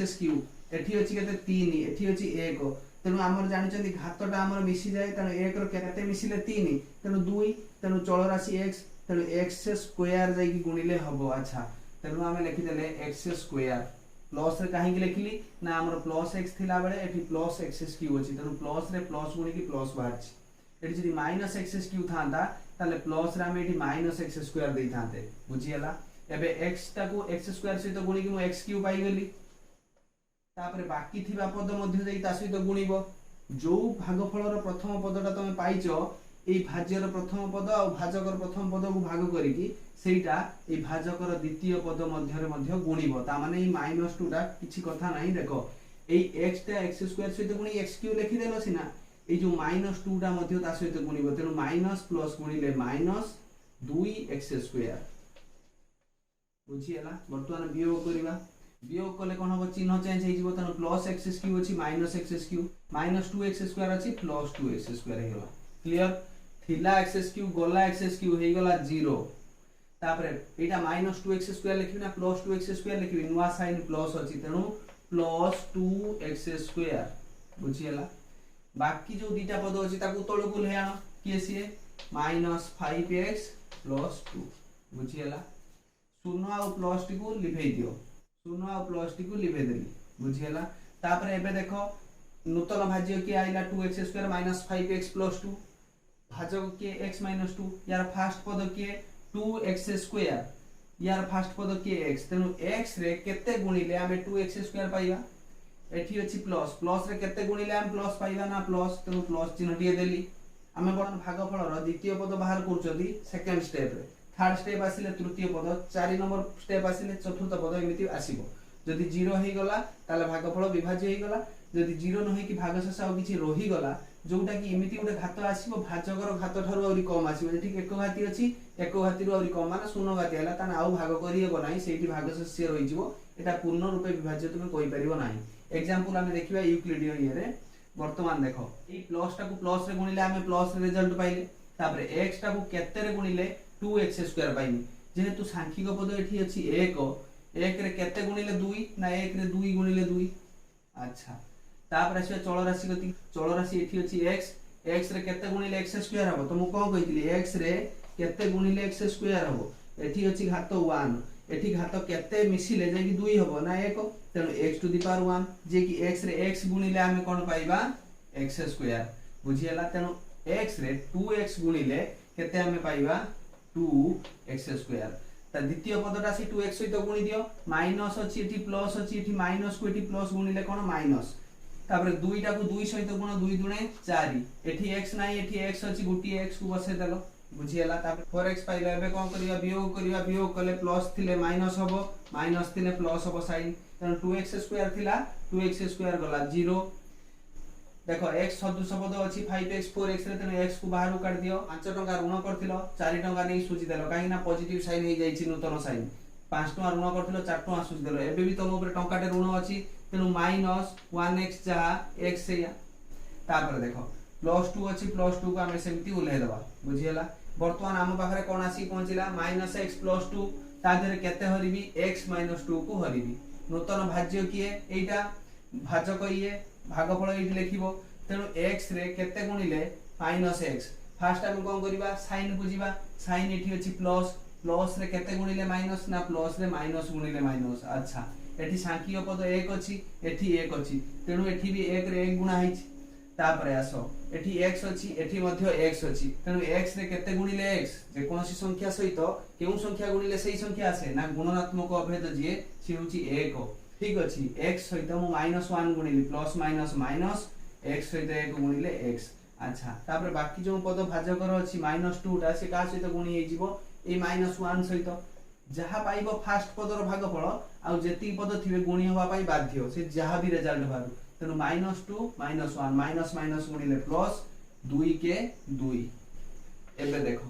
एठी अछि केते 3 एठी अछि 1 तेनु हमर जानि चंदी घातटा हमर मिसी जाय तेनु 1 रो केते मिसिले 3 तेनु 2 तेनु चल राशि x तेनु x² जाय कि गुणिले हबो अच्छा तेनु हमें लिखि देले x² प्लस रे काहे कि लिखिली ना हमर प्लस x थिला बेले एठी प्लस x³ अछि तेनु प्लस रे प्लस गुणी कि प्लस बाहरछि एठी जदि माइनस x³ थांता ताले प्लस रे हम एठी माइनस x² देई थांते बुझियला एबे x ता को x² सहित गुणी कि मु x³ पाई गेली तापरे बाकी थिबा पद मध्ये देई ता सहित गुणिबो जो भागफलर प्रथम पदटा तमे पाइचो एई भाज्यर प्रथम पद आ भाजकर प्रथम पद को भाग करिकि सेटा एई भाजकर द्वितीय पद मध्ये मध्ये गुणिबो ता माने एई -2 टा किछि कथा नाही देखो एई x टा x² सहित गुणी x³ लिखि देलो सिना एई जो -2 टा मध्ये ता सहित गुणिबो तेनु माइनस प्लस गुणिले -2x² बुझियला वर्तमान वियोग करिबा वियोग कले कोन हो चिन्ह चेंज हे जिवो तनो प्लस x³ अछि माइनस x³ -2x² अछि प्लस 2x² हे गला क्लियर थिला x³ गोला x³ हे गला 0 तापरे एटा -2x² लिखि ना प्लस 2x² लिखि नुवा साइन प्लस अछि तनो प्लस 2x² बुझियला बाकी जो दीटा पद अछि ताकू तळो को ले आनो केसीए -5x + 2 बुझियला शून्य आ प्लस टी को लिखै दियो शून्य आ प्लस टी को लिखै देली बुझियला तापरे एबे देखो नूतन भाज्य के आइला 2x² - 5x + 2 भाजक के x - 2 यार फर्स्ट पद के 2x² यार फर्स्ट पद के x तेनु x रे केते गुणिले हमें 2x² पाइबा एठी अछि प्लस प्लस रे केते गुणिले हम प्लस पाइबा ना प्लस तेनु प्लस चिन्ह दिए देली हमें बरन भागफलर द्वितीय पद बाहर करचदी सेकंड स्टेप रे थर्ड स्टेप आसिले तृतीय पद 4 नंबर स्टेप आसिले चतुर्थ पद एमिति आसीबो जदि 0 हे गला ताले भागफल विभाज्य हे गला जदि 0 न हे कि भागशेष आ किछि रहि गला जोटा कि एमिति गोटे घात आसीबो भाजकर घात ठारू आउरी कम आसीबो जेठी एक घाती अछि एक घाती आउरी कम माने शून्य घाती हैला ताने आउ भाग करी हेबो नाही सेठी भागशेष्य रहि जिवो एटा पूर्ण रूपे विभाज्य तुमे कहि परिबो नाही एग्जांपल हमें देखिबा यूक्लिडियन ये रे वर्तमान देखो ई प्लस टा को प्लस रे गुणिले हमें प्लस रिजल्ट पाइले तापरे x टा को केते रे गुणिले 2x² पाइले जेहेतु सांख्यिक पद एठी अछि 1 रे केते गुणिले 2 ना 1 रे 2 गुणिले 2 अच्छा तापर आसी चल राशि एठी अछि x रे केते गुणिले x² हबो तो मु कोन कहितली x रे केते गुणिले x² हबो एठी अछि घात 1 एठी घात केते मिसिले जे कि 2 हबो ना 1 तेनु x टू द पावर 1 जे कि x रे x गुणिले हमें कोन पाइबा x² बुझियला तेनु x रे 2x गुणिले केते हमें पाइबा 2x² ता द्वितीय पदटा से 2x सहित गुणी दियो माइनस अछि एठी प्लस अछि एठी माइनस को एठी प्लस गुणिले कोन माइनस तापर 2 टा को 2 सहित गुण 2 दुणे 4 एठी x नाही एठी x अछि गुटी x को बसे देलो बुझियला तापर 4x पाइले एबे कोन करिया वियोग कले प्लस थिले माइनस हबो माइनस थिले प्लस हबो साइन तन 2x² थिला 2x² गला 0 देखो x सदृश पद अछि 5x 4x रे तने x को बाहर काट दियो 5 टका ऋण करथिलो 4 टका नै सूची देलो काहे ना पॉजिटिव साइन हे जाईछि नूतन साइन 5 टका ऋण करथिलो 4 टका सूची देलो एबे भी तम ऊपर टकाटे ऋण अछि तेनु माइनस 1x जा x से तापर देखो +2 अछि +2 को हमें सेमति उले देबा बुझियला वर्तमान हम पाखरे कोन आसी पहुंचिला -x +2 ता देरे केते हरिबी x - 2 को हरिबी नूतन भाज्य किए एटा भाजक इए भागफल एठी लिखिबो तेनु x रे केते गुणिले -x फास्ट हम कोन करिबा साइन बुझिबा साइन एठी अछि प्लस प्लस रे केते गुणिले माइनस ना प्लस रे माइनस गुणिले माइनस अच्छा एठी सांख्यिक पद 1 अछि एठी 1 अछि तेनु एठी भी 1 रे 1 गुणा हिच तापरे आसो एठी x अछि एठी मध्ये x अछि तेनु x रे केते गुणिले x जे कोनसी संख्या सहित केउ संख्या गुणिले सेही संख्या आसे ना गुणनात्मक अभेद जे से होची 1 ठीक अछि x सहित मु -1 गुणिले प्लस माइनस माइनस x सहित 1 गुणिले x अच्छा तापर बाकी जो पद भाजकर अछि -2 टा से का सहित गुणी हे जिवो ए -1 सहित जहा पाइबो फास्ट पदर भागफल आ जेति पद थिबे गुणी होबा पाई बाध्य से जहा भी रिजल्ट बारू तेनु -2 -1 माइनस माइनस गुणिले प्लस 2 के 2 एबे देखो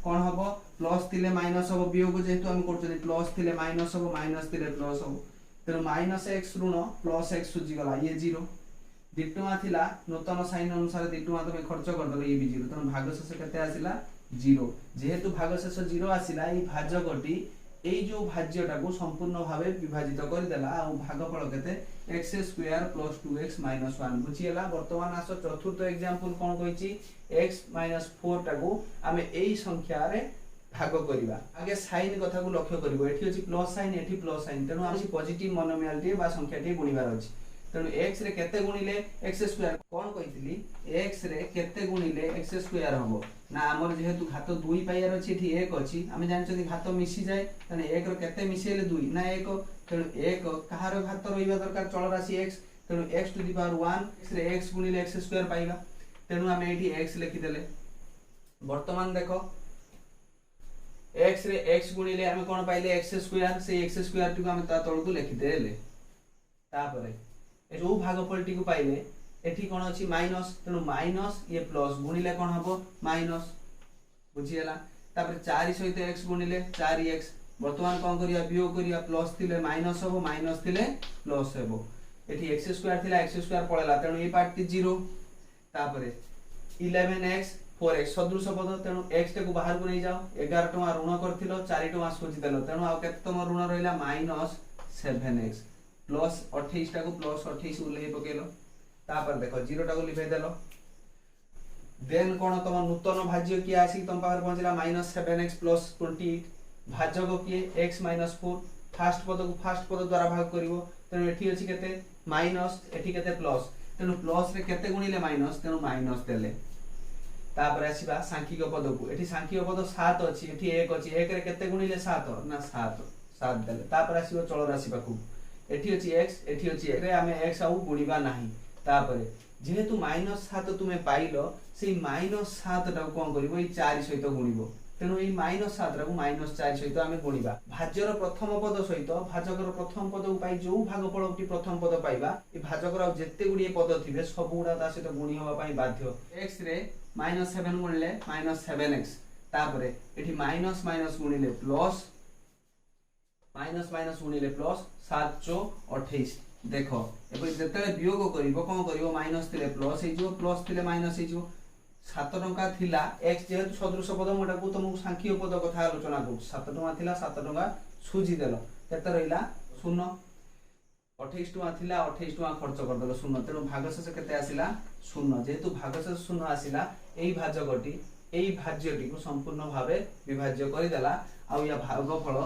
कोन हबो प्लस थिले माइनस हबो वियोग जेतु हम करछनी प्लस थिले माइनस हबो माइनस थिले प्लस हबो तेनु -x ऋण +x सुजी गला ये 0 दिटुमा थिला नूतन साइन अनुसार दिटुमा तमे खर्च कर दलो ये भी 0 तेनु भागशेष केते आसिला 0 जेहेतु भागशेष 0 आसिला ई भाजकटी एई जो भाज्यटा को संपूर्ण भाबे विभाजित कर देला आ भागफल केते x² + 2x - 1 बुझियला वर्तमान आसो चतुर्थ एग्जांपल कोन कहिची x - 4 टाको हमें एई संख्या रे भाग करिबा आगे साइन कथा को लक्ष्य करिवो एठी अछि प्लस साइन एठी प्लस साइन तेनु आसी पॉजिटिव मोनोमियल बा संख्या टी गुणिबार अछि तेनु x रे केते गुणिले x² कोन कहितली x रे केते गुणिले x² हबो ना हमर जेहेतु घात 2 पाइयार अछि एठी 1 अछि हम जानछथि घात मिसी जाय तने 1 रो केते मिसेले 2 ना 1 तेनु 1 कहारो घात रहिबा दरकार चल राशि x तेनु x to the power 1 x रे x गुणिले x² पाइबा तेनु हम एठी x लिखि देले वर्तमान देखो x रे x गुणिले हम कोन पाइले x² से x² टी को हम ता तळकु लिखि देले तापरे ए जो भागफल टी को पाइले एठी कोन अछि माइनस तेनु माइनस ये प्लस गुणिले कोन हबो माइनस बुझियला तापर 4 सहित x गुणिले 4x वर्तमान कोन करिया वियोग करिया प्लस थिले माइनस हबो माइनस थिले प्लस हेबो एठी x² थिला x² पळेला तेनु ए पार्ट टी 0 तापरे 11x 4x सदृश पद तेनु x टे को बाहर को नै जाओ 11 टका ऋण करथिलो 4 टका सोचि देलो तेनु आ केते तम ऋण रहिला -7x प्लस 28 टा को प्लस 28 उले पकेलो तापर देखो 0 टा को लिखै देलो देन कोन तम नूतन भाज्य की आसी तम पावर पहुंचला -7x + 28 भाजक की x - 4 फास्ट पद को फास्ट पद द्वारा भाग करिवो तेनु एठी अछि केते माइनस एठी केते प्लस तेनु प्लस रे केते गुणिले माइनस तेनु माइनस देले तापर आसीबा सांख्यिक पद को एठी सांख्यिक पद 7 अछि एठी 1 अछि 1 रे केते गुणिले 7 ना 7 देले तापर आसीबो चल राशि पाकू एठी अछि x एठी अछि रे हमें x आउ गुणिबा नाही तापर जेहेतु -7 तुमे पाइलो सेई -7 टा कोन करिवो ई 4 सहित गुणिबो तेणु ये -7 रा को -4 सहित आम गुणिबा भाज्यर प्रथम पद सहित भाजकर प्रथम पद को पाई जो भागफल प्रथम पद पाइबा ये भाजकर आ जेते गुडी पद थिबे सब गुडा ता सहित गुणी होबा पाई बाध्य x रे -7 गुणिले -7x तापरे एठी माइनस माइनस गुणिले प्लस माइनस माइनस गुणिले प्लस 7 × 28 देखो एबे जेतेले वियोग करिवो कोन करिवो माइनस थिले प्लस हे जो प्लस थिले माइनस हे जो 7 टंका थिला x जेहेतु सदृश पद मोटा को तुमको सांख्यिक पद कथा आलोचना को 7 टंका थिला 7 टंका सुजी देलो केते रहिला 0 28 टंका थिला 28 टंका खर्च कर देलो 0 तेनु भागशेष केते आसिला 0 जेहेतु भागशेष 0 आसिला एई भाजकटी एई भाज्यटी को संपूर्ण भावे विभाज्य करि देला आ या भागफल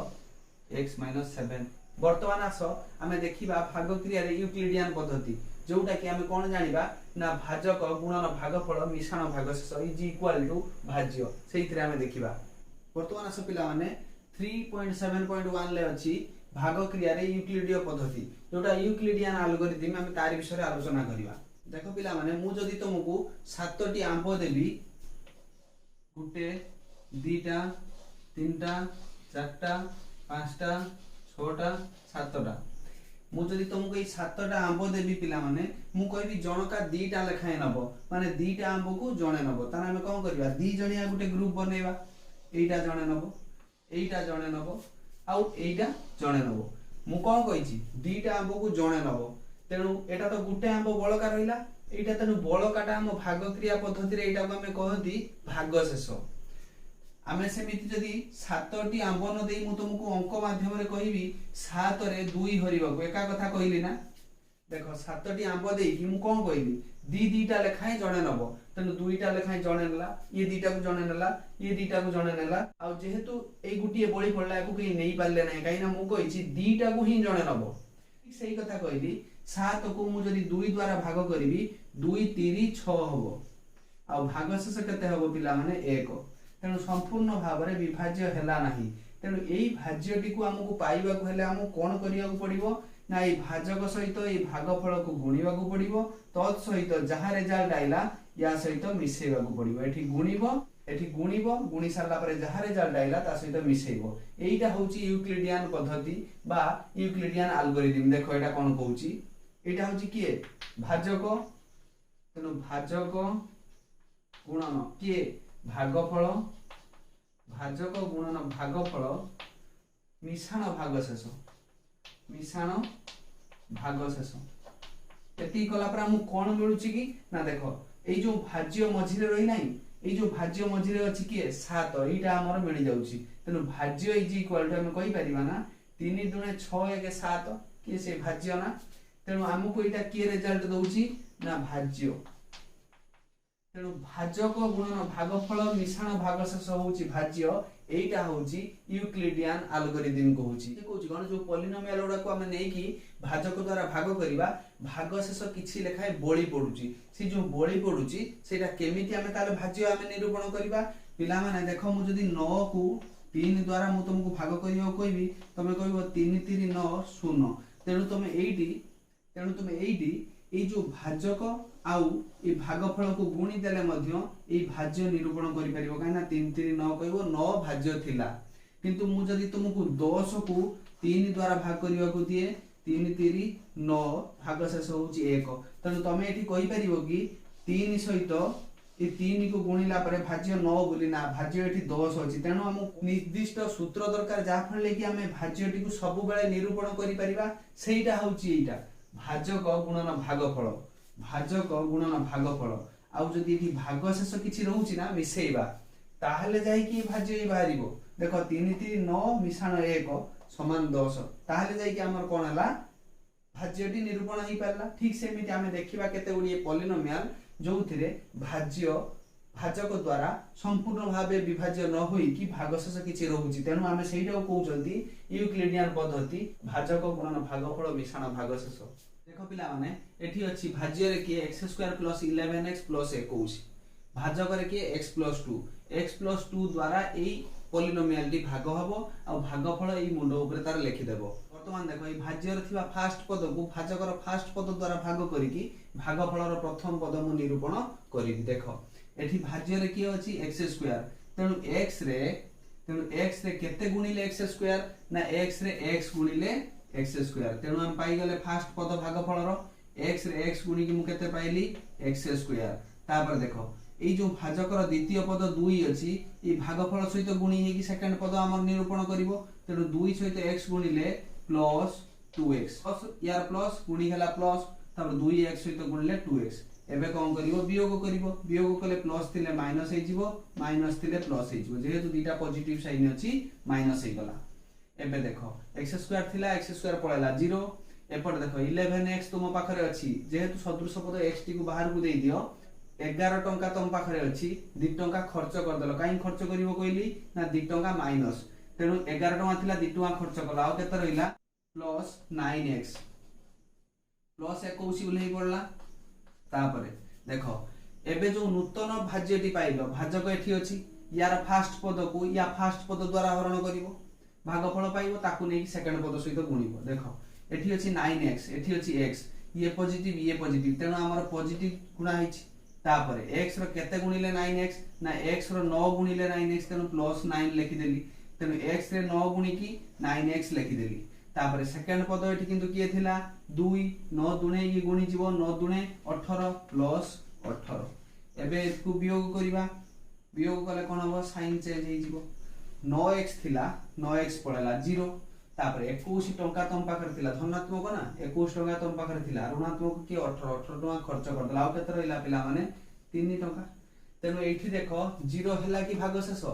x - 7 वर्तमान आस आमे देखिबा भाग क्रिया रे यूक्लिडियन पद्धति जोटा कि आमे कोन जानिबा ना भाजक गुणन भागफल मिश्रण भागशेष इज इक्वल टू भाज्य सेइथरे आमे देखिबा वर्तमान आस पिला माने 3.7.1 ले अछि भाग क्रिया रे यूक्लिडीय पद्धति जोटा यूक्लिडियन एल्गोरिथम आमे तारि विषय आलोचना करिबा देखो पिला माने मु जदी तुमको 7 टी आंब देबी गुटे दीटा तीनटा चारटा पांचटा छोटा सातटा मु जदी तुमको ए 7टा आंब देबी पिला माने मु कहबी जनका दीटा लेखाय नबो माने दीटा आंब को जणे नबो ताना हम कोन करबा दी जणिया गुटे ग्रुप बनेबा एइटा जणे नबो एइटा जणे नबो आउ एइटा जणे नबो मु कोन कहिची दीटा आंब को जणे नबो तेनु एटा तो गुटे आंब बळका रहिला एइटा तेनु बळकाटा हम भाग क्रिया पद्धति रे एइटा को हम कहंती भागशेष आमे सेमिति जदी 7टी आंब न देई मु तुमको अंक माध्यम रे कहिबी 7 रे 2 हरिबा को एका कथा कहिली ना देखो 7टी आंब देई कि मु कोन कहिबी दीटा लेखाय जणे नबो तनु दुईटा लेखाय जणे नला ये दीटा को जणे नला ये दीटा को जणे नला आ जेहेतु ए गुटिए बळी पडला को कि नेई पाले नै काई ना मु कहिची दीटा को ही जणे नबो ठीक सही कथा कहिली 7 को मु जदी 2 द्वारा भाग करिवि 2 3 6 हबो आ भागशेष केते हबो पिला माने 1 तेणु संपूर्ण भाव में विभाज्य हैला नाही तेणु एई भाज्यटी को हमकु पाइबा को हेले हमकु कोन करिया को पड़िबो ना एई भाजक सहित एई भागफल को गुणीबा को पड़िबो तत् सहित जहा रिजल्ट आइला या सहित मिसेबा को पड़िबो एठी गुणीबो गुणी सारला परे जहा रिजल्ट आइला ता सहित मिसेबो एईटा होची यूक्लिडियन पद्धति बा यूक्लिडियन एल्गोरिथम देखो एटा कोन कहूची एटा होची किए भाजक तेणु भाजक गुणन किए भागफल भाजक गुणन भागफल मिश्रण भागशेष एती कला पर हम कोन मिलुची कि ना देखो ए जो भाज्य मझिरे रही नाही ए जो भाज्य मझिरे अछि कि 7 एटा हमर मिल जाउची तेनु भाज्य इज इक्वल टू हम कहि परिबा ना 3 दुने 6 1 7 कि से भाज्य ना तेनु हमको एटा के रिजल्ट दउची ना भाज्य तेणु भाजक गुणन भागफल मिश्रण भागशेष होउची भाज्य एटा होउची यूक्लिडियन एल्गोरिथम कहूची कहूची गण जो पॉलिनोमियल गुडा को हम नै कि भाजक द्वारा भाग करिबा भागशेष किछि लेखाय बळी पडुची से जो बळी पडुची सेटा केमिति हमें ताले भाज्य हमें निरूपण करिबा पिला माने देखो मु जदी 9 को 3 द्वारा मु तुमको भाग करियो कहबी तमे कहबो 3 3 9 0 तेणु तुमे एइटी ए जो भाजक आउ ए भागफल को गुणी देले मध्य ए भाज्य निरूपण करि परिबो काना 3 3 9 कहबो 9 भाज्य थिला किंतु मु जदी तुमको 10 को 3 द्वारा भाग करियो को दिए 3 3 9 भागशेष होउची 1 तनु तमे एठी कहि परिबो कि 3 सहित ए 3 को गुणिला परे भाज्य 9 बोली ना भाज्य एठी 10 अछि तेनु हम निर्दिष्ट सूत्र दरकार जा फले कि हमें भाज्यटी को सब बेले निरूपण करि परिबा सेइटा होउची एटा भाजक गुणन भागफल आउ जदी एठी भागशेष किछि रहउची ना मिसेइबा ताहले जाई कि भाज्य बाहरिबो देखो 3 3 9 मिश्रण 1 समान 10 ताहले जाई कि हमर कोन हला भाज्यटी निरूपण ही परला ठीक सेमिति हमें देखिबा केते गुडी पॉलिनोमियल जोथिरे भाजक द्वारा संपूर्ण भावे विभाज्य न होई कि भागशेष किछि रहउची तेनु हमें सेइटा कहउचंती यूक्लिडियन पद्धति भाजक गुणन भागफल मिश्रण भागशेष देखो पिला माने एठी अछि भाज्य रे के x² + 11x + 21 भाजक रे के x + 2 द्वारा एई पॉलिनोमियल टी भाग हबो आ भागफल एई मुंड ऊपर तार लिखि देबो वर्तमान देखो एई भाज्य रे थिबा फर्स्ट पद को भाजक रो फर्स्ट पद द्वारा भाग करी कि भागफल रो प्रथम पद मु निरूपण करिबी देखो एठी भाज्य रे के अछि x² तेनु x रे तेणु x रे केते गुणिले x स्क्वायर ना x रे x गुणिले x स्क्वायर तेणु हम पाई गले फास्ट पद भागफल रो x रे x गुणी कि मु केते पाइली x स्क्वायर तापर देखो এই जो भाजकर द्वितीय पद 2 अछि ई भागफल सहित गुणी हे कि सेकंड पद हमर निरूपण करिवो तेणु 2 सहित x गुणिले प्लस 2x प्लस यार प्लस गुणी हला प्लस तापर 2x सहित गुणिले 2x एबे कोन करिवो वियोग कले प्लस थिले माइनस हे जिवो माइनस थिले प्लस हे जिवो जेहेतु दुटा पॉजिटिव साइन अछि माइनस हे गला एबे देखो x स्क्वायर थिला x स्क्वायर पळेला 0 एपट देखो 11x तुम पाखरे अछि जेहेतु सदृश पद x टी को बाहर को देई दियो 11 टंका तुम पाखरे अछि 2 टंका खर्च कर देलो काई खर्च करिवो कहली ना 2 टंका माइनस तेनु 11 टंका थिला 2 टंका खर्च कला आ केते रहिला प्लस 9x प्लस 21 बोले पड़ला तापरे देखो एबे जो नूतन भाज्यटी पाइलो भाजक एठी अछि यार फास्ट पद को या फास्ट पद द्वारा हरण करिवो भागफल पाइबो ताकू नै सेकंड पद सहित गुणिबो देखो एठी अछि 9x एठी अछि x ये पॉजिटिव तेनु हमर पॉजिटिव गुणा हिची तापरे x रो केते गुणिले 9x ना x रो 9 गुणिले 9x तेनु प्लस 9 लिखि देली तेनु x रे 9 गुणी की 9x लिखि देली तापरे सेकंड पद एठी किंतु किए थिला 2 9 दुणे ये गुणी जीवो 9 दुणे 18 प्लस 18 एबे को वियोग कले कोन हो साइन चेंज हे जीवो 9x थिला 9x पड़ेला 0 तापरे 21 टंका तम पाखर थिला धनात्मक ना 21 टंका तम पाखर थिला ऋणात्मक की 18 टंका खर्च कर दला आ केते रहिला पिला माने 3 टंका तेनु एठी देखो 0 हैला कि भाग शेष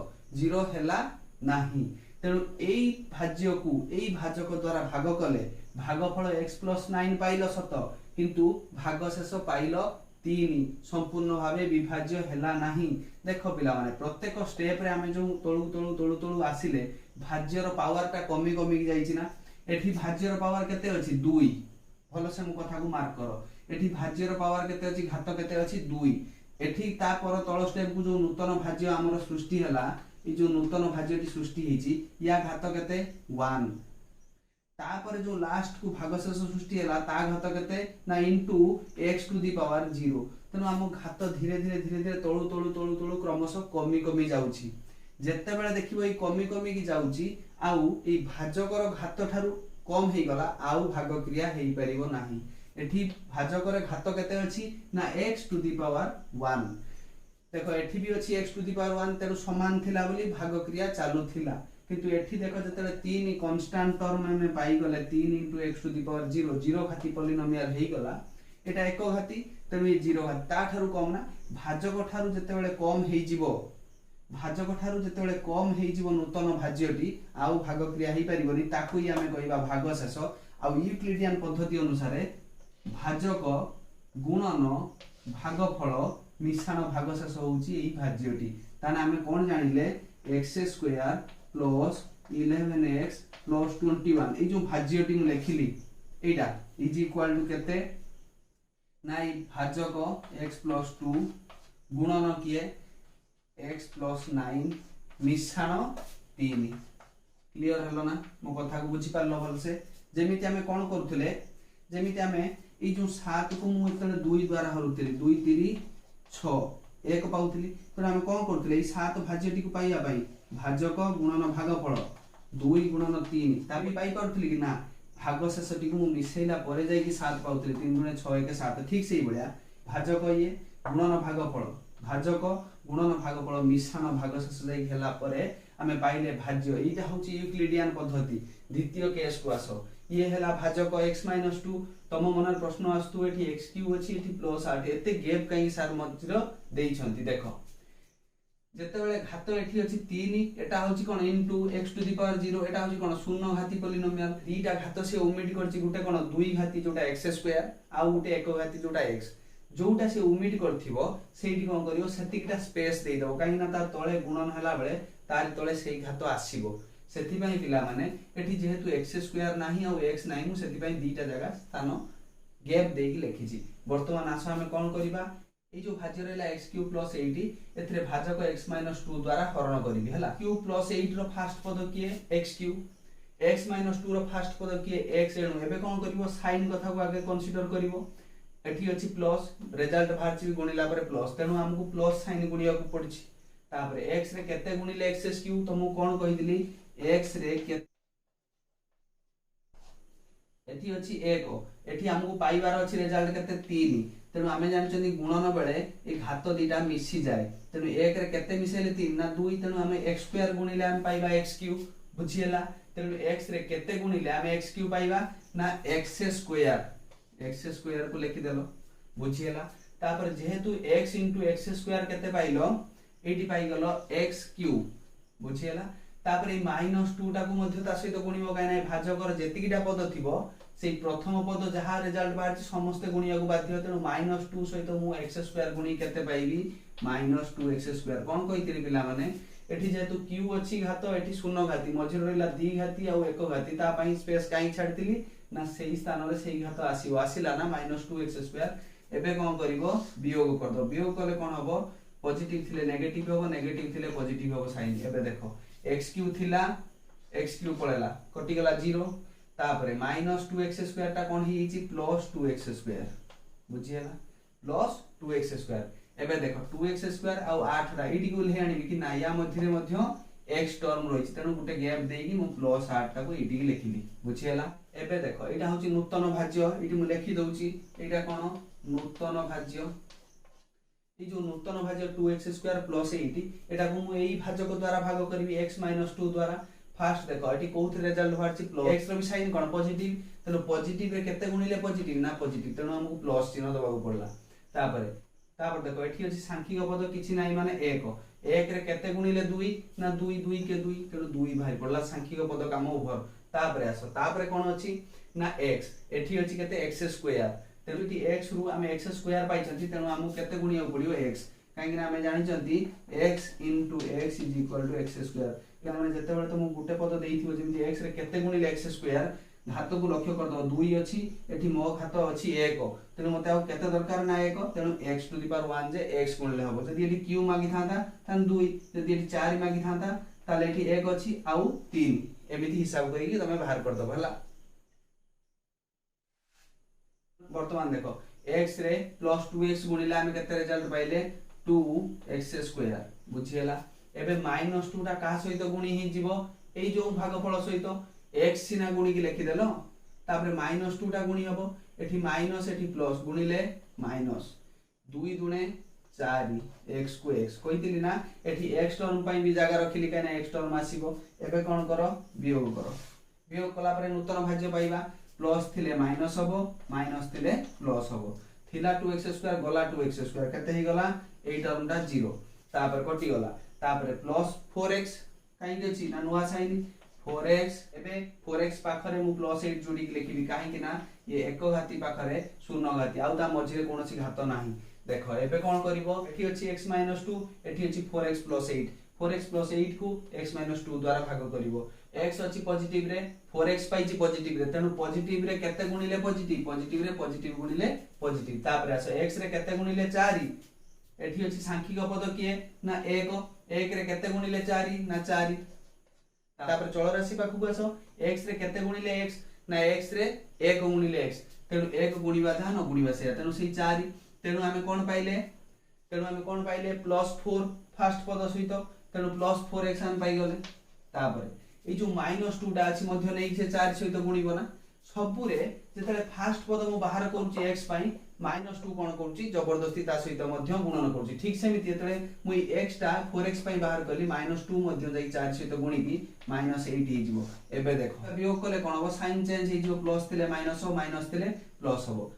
0 हैला नाही तेनु एई भाज्य को एई भाजक द्वारा भाग कले भागफल x + 9 पाइलो सत किंतु भाग शेष पाइलो 3 संपूर्ण भावे विभाज्य हैला नाही देखो पिला माने प्रत्येक स्टेप रे हमें जो तळु आसीले भाज्यर पावर टा कमी जाईची ना एठी भाज्यर पावर केते अछि 2 भलो से मु कथा को मार्क करो एठी भाज्यर पावर केते अछि घात केते अछि 2 एठी ता पर तळ स्टेप को जो नूतन भाज्य हमर सृष्टि हला ई जो नूतन भाज्यटी सृष्टि हेची या घात केते 1 ता पर जो लास्ट को भागशेष सृष्टि हला ता घात केते ना into x to the power 0 तनो हम घात धीरे धीरे तळु क्रमशः कमी जाउची जेते बेले देखिबो ई कमी की जाउची आउ ई भाजकर घात ठारू कम हे गला आउ भाग क्रिया हेई परिबो नाही एठी भाजकर घात केते अछि ना x टू द पावर 1 देखो एठी भी अछि x टू द पावर 1 तेरो समान थिला बोली भाग क्रिया चालू थिला किंतु एठी देखो जतले 3 कांस्टेंट टर्म में पाई गले 3 * x टू द पावर 0 0 घाती पॉलिनोमियल हेई गला एटा एक घाती तेरो ई 0 घाती ता ठारू कम ना भाजक ठारू जते बेले कम हेई जिवो भाजक ठारू जते बेले कम हेई जिवो नूतन भाज्यटी आउ भाग क्रिया हेई परिबोनी ताकू ही हमें कहबा भाग शेष आउ यूक्लिडियन पद्धति अनुसार भाजक गुणन भागफल मिश्रण भाग शेष होउची एई भाज्यटी ताने हमें कोन जानिले x² + 11x + 21 ए जो भाज्यटी मु लेखिली एटा इज इक्वल टू केते ना ई भाजक x + 2 गुणन किए x + 9 मिश्रण 3 क्लियर हलो ना मो कथा को बुझी पारलो भल से जेमिति हमें कोन करथले जेमिति हमें ई जो 7 को मु एतले 2 द्वारा हरुतली 2 3 6 1 पाउतली तो हम कोन करथले ई 7 भाज्यटी को पाइया पाई भाजक गुणन भागफल 2 गुणन 3 ताबी पाई करथली कि ना भाग शेषटी को मु मिसेला परे जाई कि 7 पाउतली 3 * 6 = 7 ठीक से ही बढिया भाजक ये गुणन भागफल भाजक गुणन भागफल मिश्रण भाग शेष जाई हेला परे हमें पाइले भाज्य एटा होची यूक्लिडियन पद्धति द्वितीय केस को आसो ये हेला भाजक x - 2 तम मनर प्रश्न आस्तु एठी x³ अछि एठी +8 एते गैप काई सार मतिर देई छंती देखो जेते बेले घात एठी अछि 3 एटा होची कोन into x to the power 0 एटा होची कोन शून्य घाती पॉलिनोमियल दीटा घात से ओमिट करछि गुटे कोन 2 घाती जोटा x² आ गुटे 1 घाती जोटा x जोटा से ओमिट करथिबो सेठी कोन करियो सेतिकटा स्पेस देई दबो काई ना तार तळे गुणन हला बेले तार तळे सेई घात आसीबो सेति पई पिला माने एठी जेहेतु x² नाही आ x नाही मु सेति पई दीटा जगह स्थान गैप देकी लिखिछि वर्तमान आसो हमें कोन करिबा ए जो भाज्य रहला x³ + 80 एथरे भाजक x - 2 द्वारा हरण करिवि हला q + 8 रो फास्ट पद किए x³ x - 2 रो फास्ट पद किए x एणु एबे कोन करिवो साइन कथा को आगे कंसीडर करिवो एठी अछि प्लस रिजल्ट भार्ची गुणिला परे प्लस तेनु हमकु प्लस साइन गुणिया को पड़छि तापर x रे केते गुणिले x क्यूब तो मु कोन कहिदिली x रे एठी अछि 1 एठी हमकु पाइबार अछि रिजल्ट केते 3 तेनु आमे जानचनी गुणन बेले ए घात दीटा मिसी जाय तेनु 1 रे केते मिसेले 3 ना 2 तेनु आमे x स्क्वायर गुणिले आमे पाइबा x क्यूब बुझियला तेनु x रे केते गुणिले आमे x क्यूब पाइबा ना x स्क्वायर को लिखि देलो बुझियला तापर जेहेतु x * x स्क्वायर केते पाइलो एठी पाइ गलो x क्यूब बुझियला तापर ए -2 टा को मध्य ता सहित गुणिबो काई नै भाजकर जेतिकिटा पद थिबो से प्रथम पद जहा रिजल्ट बारछि समस्त गुणिया को बाध्य तेनु -2 सहित मु x स्क्वायर गुणी केते पाइबी -2x स्क्वायर कोन कहितिरि पिला माने एठी जेतु q अछि घात एठी शून्य घाती मझिर रहला द्वि घाती आ एक घाती ता पई स्पेस काई छाडतिली ना सेही स्थान रे सेही घात आसीबो आसीला ना -2x स्क्वायर एबे कोन करिवो वियोग कर दो वियोग कले कोन हबो पॉजिटिव थिले नेगेटिव हबो नेगेटिव थिले पॉजिटिव हबो साइन एबे देखो x क्यूब थिला x क्यूब पळेला कटि गेला 0 तापरे -2x स्क्वायर ता कोन हिची +2x स्क्वायर बुझियला +2x स्क्वायर एबे देखो 2x स्क्वायर आ 8 रा इडी को ले आनी कि ना या मध्य रे मध्य x टर्म रहिछि तेनु गुटे गैप देई कि मु +8 ता को इडी के लिखिली बुझियला एबे देखो एटा होची नूतन भाज्य इडी मु लिखि दउची एटा कोन नूतन भाज्य ए जो नूतन भाज्य 2x स्क्वायर + 8 एटा को मु एई भाजक द्वारा भाग करबी x - 2 द्वारा फास्ट देखो एटी कोउथ रिजल्ट बारछि x रो भी साइन कोन पॉजिटिव तेनो पॉजिटिव रे केते गुणिले पॉजिटिव ना पॉजिटिव तेनो हमकु प्लस चिन्ह दबाको पड़ला तापर देखो एठी अछि सांख्यिक पद किछि नाही माने 1 1 रे केते गुणिले 2 ना 2 2 के 2 तेनो 2 भाई पड़ला सांख्यिक पद काम ओभर तापर आसो तापर कोन अछि ना x एठी अछि केते x स्क्वायर तेनु ती x रु आमे x स्क्वायर पाइ छथि तेनु हमकु केते गुणिया पड़ियो x काहेकि ना आमे जानि छथि x * x = x स्क्वायर या माने जते बेले तुम गुटे पद देइथिबो जेमि x रे केते गुणिले x स्क्वायर घात को लक्ष्य कर दो 2 अछि एठी मो घात अछि 1 तेनु मते आ केते दरकार ना 1 तेनु x⁴ जे x गुणले हबो जदि एठी q मागी थांता तन 2 जदि एठी 4 मागी थांता ताले एठी 1 अछि आ 3 एमिति हिसाब करी कि तमे बाहर कर दो भला वर्तमान देखो x रे +2x गुणिले आमे केते रिजल्ट पाइले 2x स्क्वायर बुझियला एबे -2 टा का सहित गुणी हि जीवो एई जो भागफल सहित x सिना गुणी के लिखि देलो तापर -2 टा गुणी हबो एठी माइनस एठी प्लस गुणिले माइनस 2 दुने 4 x को x कहितिली ना एठी x टर्म पई भी जागा रखिली काना x टर्म आसीबो एबे कोन करो वियोग कला परे नूतन भाज्य पाइबा प्लस थिले माइनस हबो माइनस थिले प्लस हबो थिला 2x स्क्वायर गला 2x स्क्वायर केते हि गला एई टर्म टा 0 तापर कटि गला तापर प्लस 4x काई के छी ना नुवा साइन 4x एबे 4x पाखरे मु +8 जोडी के लिखिबी काहे कि ना ये एक घाती पाखरे शून्य घाती आउ ता मझिरे कोनोसी घात नाही देखो एबे कोन करिवो एठी अछि x - 2 एठी अछि 4x + 8 4x + 8 को x - 2 द्वारा भाग करिवो x अछि पॉजिटिव रे 4x पाइछि पॉजिटिव रे तेनु पॉजिटिव रे केते गुणिले पॉजिटिव रे पॉजिटिव गुणिले पॉजिटिव तापर आसो x रे केते गुणिले 4 एठी अछि सांख्यिक पद किए ना 1 रे केते गुणिले 4 ना 4 तापर चल राशि पाखु आसो x रे केते गुणिले x ना x रे 1 गुणिले x तेनु 1 गुणिबा धा न गुणिबा से तेनु सेही 4 तेनु आमे कोन पाइले +4 फर्स्ट पद सहित तेनु +4x आम पाइ गले तापर ए जो -2 टा अछि मध्य नै से 4 सहित गुणिबो ना सबुरे जेतले फर्स्ट पद मु बाहर करूची x पाई -2 कोन करूची जबरदस्ती ता सहित मध्य गुणन करूची ठीक सेमिति जेतले मु x टा 4x पाई बाहर करली -2 मध्य जाई 4 सहित गुणी की -8 हे जिवो एबे देखो वियोग कले कोन हो साइन चेंज हे जिवो प्लस थिले माइनस हो माइनस थिले प्लस हो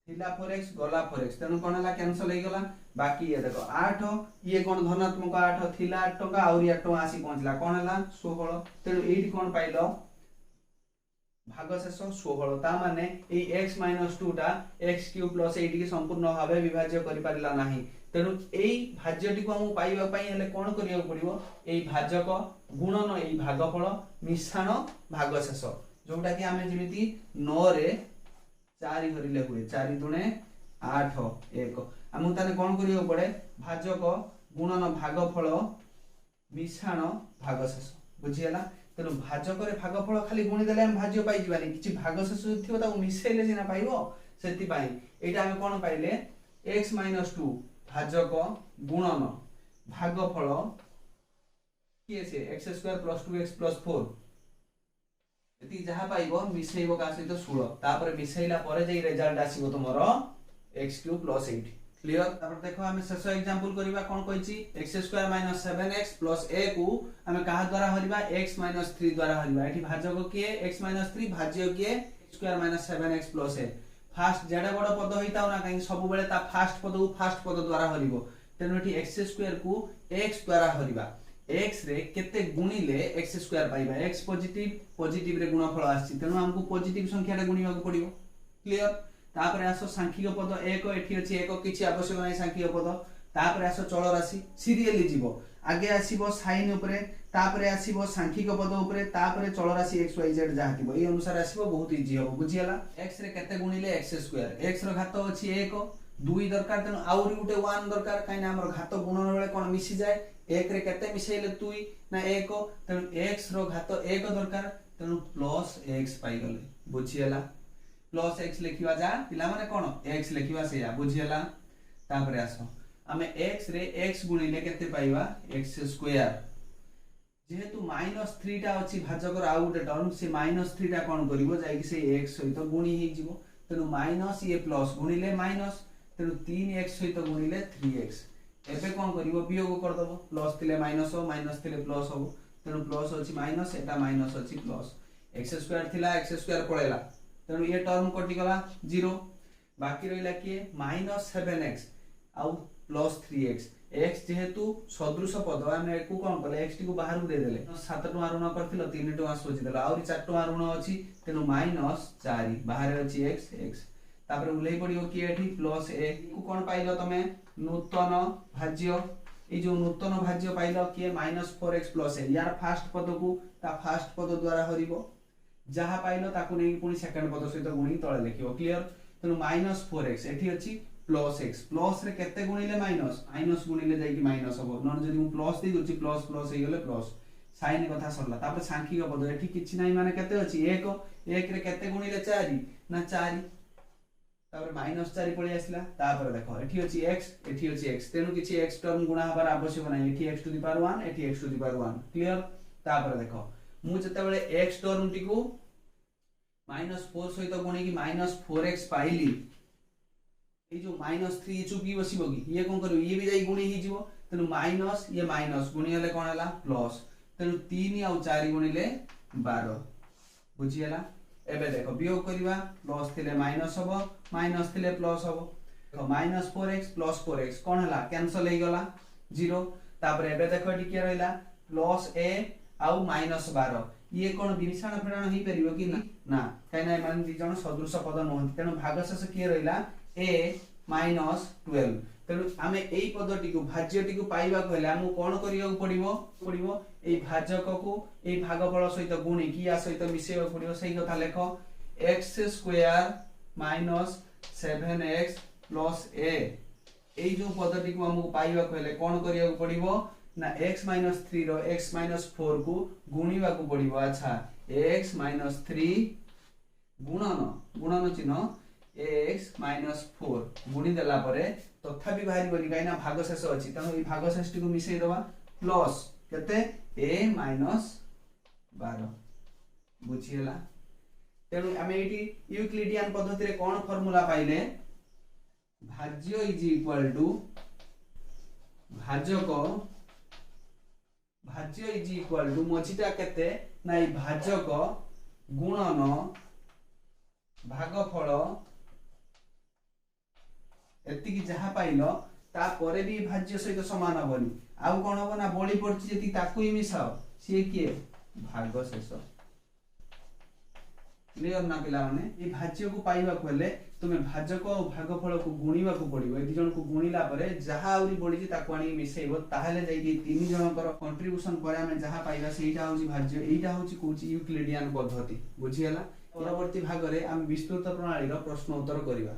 थिला 4x गला 4x तेनु कोन हला कैंसिल हे गला बाकी ये देखो 8 ये कोन धनात्मक 8 थिला 8 टका और 8 टका आसी पहुंचला कोन हला 16 तेनु एठी कोन पाइलो भाग शेष 16 ता माने ए x - 2 टा x³ + 8 के संपूर्ण भाबे विभाज्य करि पारिला नाही तेनु एई भाज्यटी को हम पाइबा पई हले कोन करिया पड़िबो एई भाजक गुणन एई भागफल मिश्रण भाग शेष जोटा कि हमें जेमिति 9 रे 4 धरिले हुए 4 दुने 8 1 हम ताने कोन करियो पड़े भाजक गुणन भागफल मिश्रण भाग शेष बुझियला तेनु भाजक रे भागफल खाली गुणी देले हम भाज्य पाइ जिबानी किछि भाग शेष थिबो ता मिसेले जिना पाइबो सेति पाई एटा हम कोन पाइले x - 2 भाजक गुणन भागफल किए से x² + 2x + 4 एति जहा पाइबो मिसेइबो का सहित 16 तापर मिसेइला परे जे रिजल्ट आसीबो तमरो x³ + 8 क्लियर। तापर देखो हम शेष एग्जांपल करबा कोन कहछि x² - 7x + a को हम कहा द्वारा हरिबा x - 3 द्वारा हरिबा एठी भाजक किए x - 3 भाज्य किए x² - 7x + a फास्ट जेडा बड़ पद होइताउ ना कहीं सब बेले ता फास्ट पद को फास्ट पद द्वारा हरिबो तेनो एठी x² को x द्वारा हरिबा x रे केते गुणिले x² पाइबा x पॉजिटिव रे गुणफल आछि तेनु हमको पॉजिटिव संख्या रे गुणिबा को पड़िबो क्लियर। तापर आसो सांख्यिक पद 1 एठी अछि 1 किछि आवश्यक नै सांख्यिक पद तापर आसो चल राशि सीरियली जीवो आगे आसीबो साइन ऊपरे तापर आसीबो सांख्यिक पद ऊपरे तापर चल राशि x y z जाहतिबो ए अनुसार आसीबो बहुत इजी हो बुझियला। x रे केते गुणिले x² x रो घात अछि 1 2 दरकार तेनु आउरी गुटे 1 दरकार काइना हमर घात गुणन बेले कोन मिसी जाय 1 रे केते मिसेइले 2 ना 1 तेनु x रो घात 1 दरकार तेनु +x पाई गले बुझियला +x लिखिबा जा पिला माने कोन x लिखिबा सेया बुझियला। तापर आसो हमें x रे x गुणिले केते पाइबा x² जेहेतु -3 टा अछि भाजकर आउ गुटे टर्म से -3 टा कोन करिवो जाय कि से x सहित गुणी हे जिवो तेनु माइनस ये प्लस गुणिले माइनस तेनु 3x सहित गुणिले 3x एबे कोन करिवो वियोग कर दबो प्लस थिले माइनस हो माइनस थिले प्लस हो तेनु प्लस अछि माइनस एटा माइनस अछि प्लस x² थिला x² पळेला तेनु ये टर्म कटि गला 0 बाकी रहिला के -7x आउ +3x x जेहेतु सदृश पद आमे को कोन कले x टी को बाहर दे देले 7 टका ऋण करथिलो 3 टका सोचि देला आउरी 4 टका ऋण अछि तेनु -4 बाहर अछि x तापर उलै पडियो कि एठी +a को कोन पाइलो तमे नूतन भाज्य ए जो नूतन भाज्य पाइलो कि -4x + a यार फास्ट पद को ता फास्ट पद द्वारा हरिबो जहा पाइलो ताकू नै पुनी सेकंड पद सहित गुणी तळे लिखिबो क्लियर तेनु -4x एठी अछि +x प्लस रे केते गुणिले माइनस गुणिले जाई कि माइनस हो नन जदि मु प्लस दे दोछि प्लस प्लस हे गेले प्लस साइन कथा सरला तापर सांख्यिक पद एठी किछि नै माने केते अछि 1 रे केते गुणिले 4 ना 4 तापर -4 पळि आसिला तापर देखो एठी अछि x तेनु किछि x टर्म गुणा हबार आवश्यक नै एठी x⁻1 एठी x⁻1 क्लियर। तापर देखो मु जते बेले x टर्म टी को -4 सहित गुणी कि -4x पाइली ए जो -3 चुकी बसिबो कि ये कोन करू ये भी जाई गुणी ही जीवो तेनु माइनस ये माइनस गुणी हले कोन हला प्लस तेनु 3 आ 4 गुणिले 12 बुझियला। एबे देखो वियोग करबा प्लस थिले माइनस हबो माइनस थिले प्लस हबो देखो -4x + 4x कोन हला कैंसिल हे गला 0 तापर एबे देखो एटी के रहला +a आउ -12 ये कोन विमिश्रण फेडाण ही परिबो कि ना काइना मान दि जण सदृश पद नहंती तेनु भागशेष के रहला a - 12 तेनु आमे एई पदटी को भाज्यटी को पाइबा कहले हम कोन करिया पड़िबो एई भाजक को एई भागफल सहित गुणी किया सहित मिसेबा पड़िबो सही कथा लेखो x² - 7x + a एई जो पदटी को हमको पाइबा कहले कोन करिया पड़िबो ना x - 3 रो x - 4 को गुणीबा को पड़िबो अच्छा x - 3 गुणन चिन्ह x - 4 गुणी देला परे तथापि बाहरी बनी काइना भागशेष अछि तनो ई भागशेष टी को मिसै दबा प्लस केते a - 12 बुझियला। तेनु हमें एटी यूक्लिडियन पद्धति रे कोन फार्मूला पाइले भाज्य इज इक्वल टू भाज्य इज इक्वल टू मछिटा केते ना ई भाजक गुणन भागफल एति कि जहा पाइलो ता परे भी भाज्य सहित समान होबनी आउ कोन होबो ना बळी पड़छि जति ताकू ही मिसाओ से किए भागशेष क्लियर ना पिला माने ई भाज्य को पाइबा कहले तुमे भाजक और भागफल को गुणीबा को पड़िबो ए जण को गुणीला परे जहा आउरी बळी ताकू आनी मिसेइबो ताहाले जाई कि तीन जनकर कंट्रीब्यूशन परे हमें जहा पाइबा सेइटा होची भाज्य एइटा होची कोची यूक्लिडियन पद्धति बुझियला। परवर्ती भाग रे हम विस्तृत प्रणाली रो प्रश्न उत्तर करिबा।